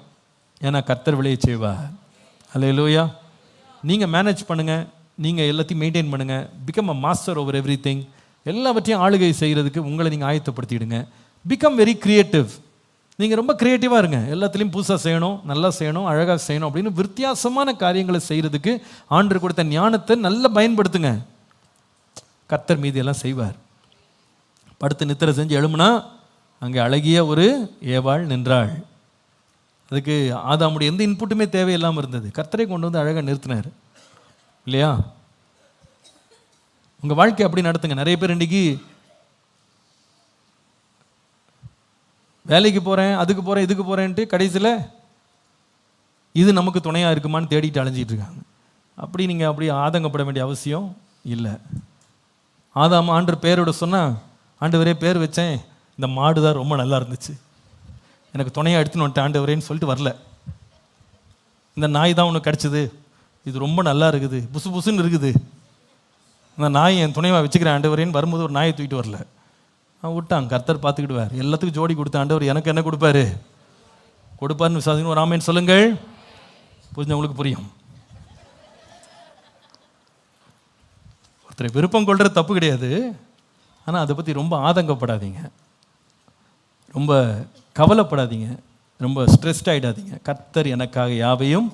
ஏன்னா கர்த்தர் விளைய செய்வார். அல்லேலூயா. நீங்கள் மேனேஜ் பண்ணுங்கள், நீங்கள் எல்லாத்தையும் மெயின்டைன் பண்ணுங்கள். Become a master over every thing. எல்லாவற்றையும் ஆளுகை செய்கிறதுக்கு உங்களை நீங்கள் ஆயத்தப்படுத்திடுங்க. Become very creative. நீங்கள் ரொம்ப க்ரியேட்டிவாக இருங்க. எல்லாத்துலேயும் புதுசாக செய்யணும், நல்லா செய்யணும், அழகாக செய்யணும் அப்படின்னு வித்தியாசமான காரியங்களை செய்கிறதுக்கு ஆண்டவர் கொடுத்த ஞானத்தை நல்லா பயன்படுத்துங்க. கர்த்தர் மீதி எல்லாம் செய்வார். படுத்து நித்திரை செஞ்சு எழுமுனா அங்கே அழகிய ஒரு ஏவாள் நின்றாள். அதுக்கு ஆதாமுடைய எந்த இன்புட்டுமே தேவையில்லாமல் இருந்தது. கர்த்தரை கொண்டு வந்து அழகாக நிறுத்தினார் இல்லையா? உங்கள் வாழ்க்கை அப்படி நடத்துங்க. நிறைய பேர் இன்றைக்கி வேலைக்கு போகிறேன், அதுக்கு போகிறேன், இதுக்கு போகிறேன்ட்டு கடைசியில் இது நமக்கு துணையாக இருக்குமான்னு தேடிட்டு அலைஞ்சிட்டு இருக்காங்க. அப்படி நீங்கள் அப்படி ஆதங்கப்பட வேண்டிய அவசியம் இல்லை. ஆதாம் ஆண்டு பேரோட சொன்னால், ஆண்டவரே பேர் வச்சேன், இந்த மாடு தான் ரொம்ப நல்லா இருந்துச்சு, எனக்கு துணையாக எடுத்துன்னு வந்துட்டேன் ஆண்டவரேன்னு சொல்லிட்டு வரல. இந்த நாய் தான் உனக்கு கிடச்சிது, இது ரொம்ப நல்லா இருக்குது, புசு புசுன்னு இருக்குது, இந்த நாய் என் துணையாக வச்சுக்கிறேன் ஆண்டவரேன்னு வரும்போது ஒரு நாயை தூக்கிட்டு வரல. அவன் விட்டான், கர்த்தர் பார்த்துக்கிடுவார். எல்லாத்துக்கும் ஜோடி கொடுத்த ஆண்டவர் எனக்கு என்ன கொடுப்பாரு? கொடுப்பாருன்னு விசுவாசிக்கணும். ஒரு ஆமேன்னு சொல்லுங்கள். புரிஞ்சவங்களுக்கு புரியும். ஒருத்தரை விருப்பம் கொள்வது தப்பு கிடையாது, ஆனால் அதை பற்றி ரொம்ப ஆதங்கப்படாதீங்க, ரொம்ப கவலைப்படாதீங்க, ரொம்ப ஸ்ட்ரெஸ்ட் ஆகிடாதீங்க. கர்த்தர் எனக்காக யாவையும்.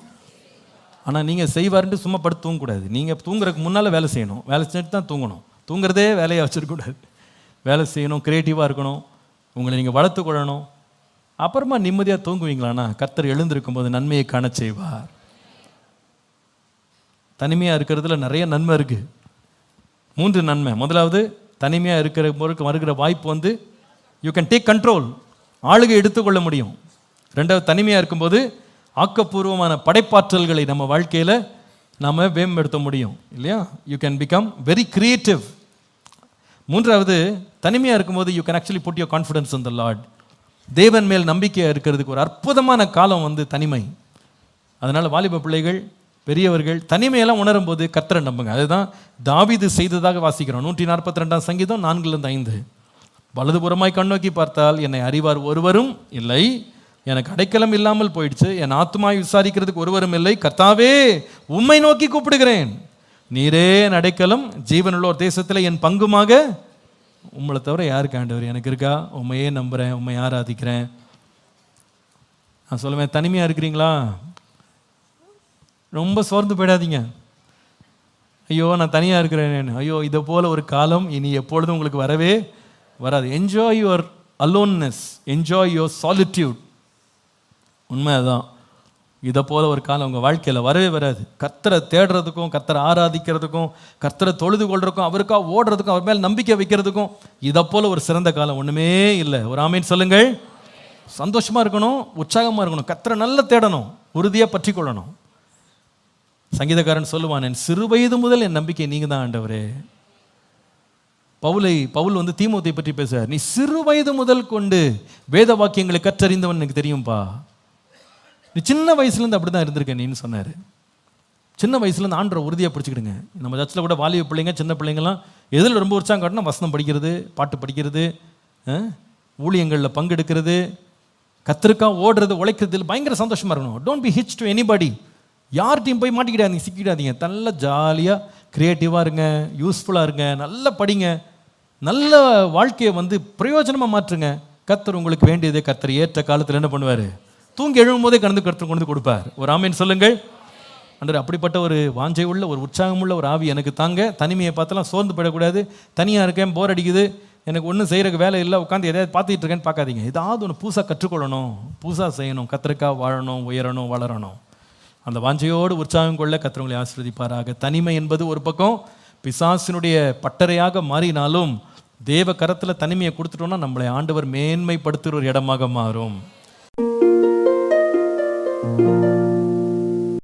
ஆனால் நீங்கள் செய்வாருன்ட்டு சும்மா படுத்து தூங்கக்கூடாது. நீங்கள் தூங்குறதுக்கு முன்னால் வேலை செய்யணும். வேலை செஞ்சுட்டு தான் தூங்கணும். தூங்குறதே வேலையாக வச்சுருக்கக்கூடாது. வேலை செய்யணும், க்ரியேட்டிவாக இருக்கணும், உங்களை நீங்கள் வளர்த்து கொள்ளணும். அப்புறமா நிம்மதியாக தூங்குவீங்களாண்ணா கர்த்தர் எழுந்திருக்கும் போது நன்மையை காண செய்வார். தனிமையாக இருக்கிறதுல நிறைய நன்மை இருக்குது. 3 நன்மை. முதலாவது, தனிமையாக வருகிற வாய்ப்பு வந்து யூ கேன் டேக் கண்ட்ரோல், ஆளுகை எடுத்துக்கொள்ள முடியும். 2வது, தனிமையாக இருக்கும்போது ஆக்கப்பூர்வமான படைப்பாற்றல்களை நம்ம வாழ்க்கையில் நாம் மேம்படுத்த முடியும் இல்லையா? You can become very creative. மூன்றாவது, தனிமையாக இருக்கும்போது you can actually put your confidence in the Lord. தேவன் மேல் நம்பிக்கையாக இருக்கிறதுக்கு ஒரு அற்புதமான காலம் வந்து தனிமை. அதனால் வாலிப பிள்ளைகள், பெரியவர்கள் தனிமையெல்லாம் உணரும் போது கர்த்தரை நம்புங்க. அதுதான் தாவீது செய்ததாக வாசிக்கிறோம். 142 சங்கீதம் 4-5. வலதுபுறமாய் கண்ணோக்கி பார்த்தால் என்னை அறிவார் ஒருவரும் இல்லை, எனக்கு அடைக்கலம் இல்லாமல் போயிடுச்சு, என் ஆத்துமாய் விசாரிக்கிறதுக்கு ஒருவரும் இல்லை. கர்த்தாவே, உம்மை நோக்கி கூப்பிடுகிறேன், நீரே என் அடைக்கலம், ஜீவனுள்ள ஒரு தேசத்தில் என் பங்குமாக, உங்களை தவிர யாருக்கு ஆண்டவர் எனக்கு இருக்கா? உண்மையே நம்புகிறேன், உண்மை ஆராதிக்கிறேன். நான் சொல்லுவேன், தனிமையாக இருக்கிறீங்களா? ரொம்ப சோர்ந்து போயிடாதீங்க. ஐயோ நான் தனியாக இருக்கிறேன், ஐயோ இதை போல் ஒரு காலம் இனி எப்பொழுதும் உங்களுக்கு வரவே வராது. Enjoy your aloneness, enjoy your solitude. உண்மை அதுதான். இதை போல் ஒரு காலம் உங்கள் வாழ்க்கையில் வரவே வராது. கர்த்தரை தேடுறதுக்கும், கர்த்தரை ஆராதிக்கிறதுக்கும், கர்த்தரை தொழுது கொள்றதுக்கும், அவருக்காக ஓடுறதுக்கும், அவர் மேல் நம்பிக்கை வைக்கிறதுக்கும் இதை போல் ஒரு சிறந்த காலம் ஒன்றுமே இல்லை. ஒரு ஆமீன் சொல்லுங்கள். சந்தோஷமாக இருக்கணும், உற்சாகமாக இருக்கணும், கர்த்தரை நல்லா தேடணும், உறுதியாக பற்றி கொள்ளணும். சங்கீதக்காரன் சொல்லுவான், என் சிறு வயது முதல் என் நம்பிக்கை நீங்கள் தான் ஆண்டவரே. பவுல் வந்து தீமோத்தை பற்றி பேசுவார். நீ சிறு வயது முதல் கொண்டு வேத வாக்கியங்களை கற்றறிந்தவன் எனக்கு தெரியும்பா, நீ சின்ன வயசுலேருந்து அப்படி தான் இருந்திருக்க நீன்னு சொன்னார். சின்ன வயசுலேருந்து ஆண்டரை உறுதியாக பிடிச்சிக்கிடுங்க. நம்ம சர்ச்சில் கூட வாலிப பிள்ளைங்க, சின்ன பிள்ளைங்கள்லாம் எதில் ரொம்ப உற்சாகம் காட்டினா வசனம் படிக்கிறது, பாட்டு படிக்கிறது, ஊழியங்களில் பங்கெடுக்கிறது, கர்த்தருக்காக ஓடுறது, உழைக்கிறதுல பயங்கர சந்தோஷமாக இருக்கணும். Don't be hitch to anybody. யார்கிட்டையும் போய் மாட்டிக்கிடாதீங்க, சிக்கிடாதீங்க. நல்லா ஜாலியாக க்ரியேட்டிவாக இருங்க, யூஸ்ஃபுல்லாக இருங்க, நல்லா படிங்க, நல்ல வாழ்க்கையை வந்து பிரயோஜனமாக மாற்றுங்க. கர்த்தர் உங்களுக்கு வேண்டியதை கர்த்தர் ஏற்ற காலத்தில் என்ன பண்ணுவார்? தூங்கி எழுவும் போதே கர்த்தர் கொண்டு கொடுப்பார். ஒரு ஆமீன் சொல்லுங்கள். அன்று அப்படிப்பட்ட ஒரு வாஞ்சை உள்ள, ஒரு உற்சாகமுள்ள ஒரு ஆவி எனக்கு தாங்க. தனிமையை பார்த்தலாம் சோர்ந்து போயிடக்கூடாது. தனியாக இருக்கேன், போர் அடிக்குது, எனக்கு ஒன்றும் செய்கிறக்கு வேலை இல்லை, உட்காந்து எதாவது பார்த்துட்டு இருக்கேன்னு பார்க்காதீங்க. ஏதாவது ஒன்று புதுசாக கற்றுக்கொள்ளணும், புதுசாக செய்யணும், கர்த்தருக்காக வாழணும், உயரணும், வளரணும். அந்த வாஞ்சையோடு உற்சாகம் கொள்ள கர்த்தர் உங்களை ஆசீர்வதிப்பாராக. தனிமை என்பது ஒரு பக்கம் பிசாசினுடைய பட்டறையாக மாறினாலும் தேவ கரத்தில் தனிமையை கொடுத்துட்டோம்னா நம்மளை ஆண்டவர் மேன்மைப்படுத்துகிற ஒரு இடமாக மாறும்.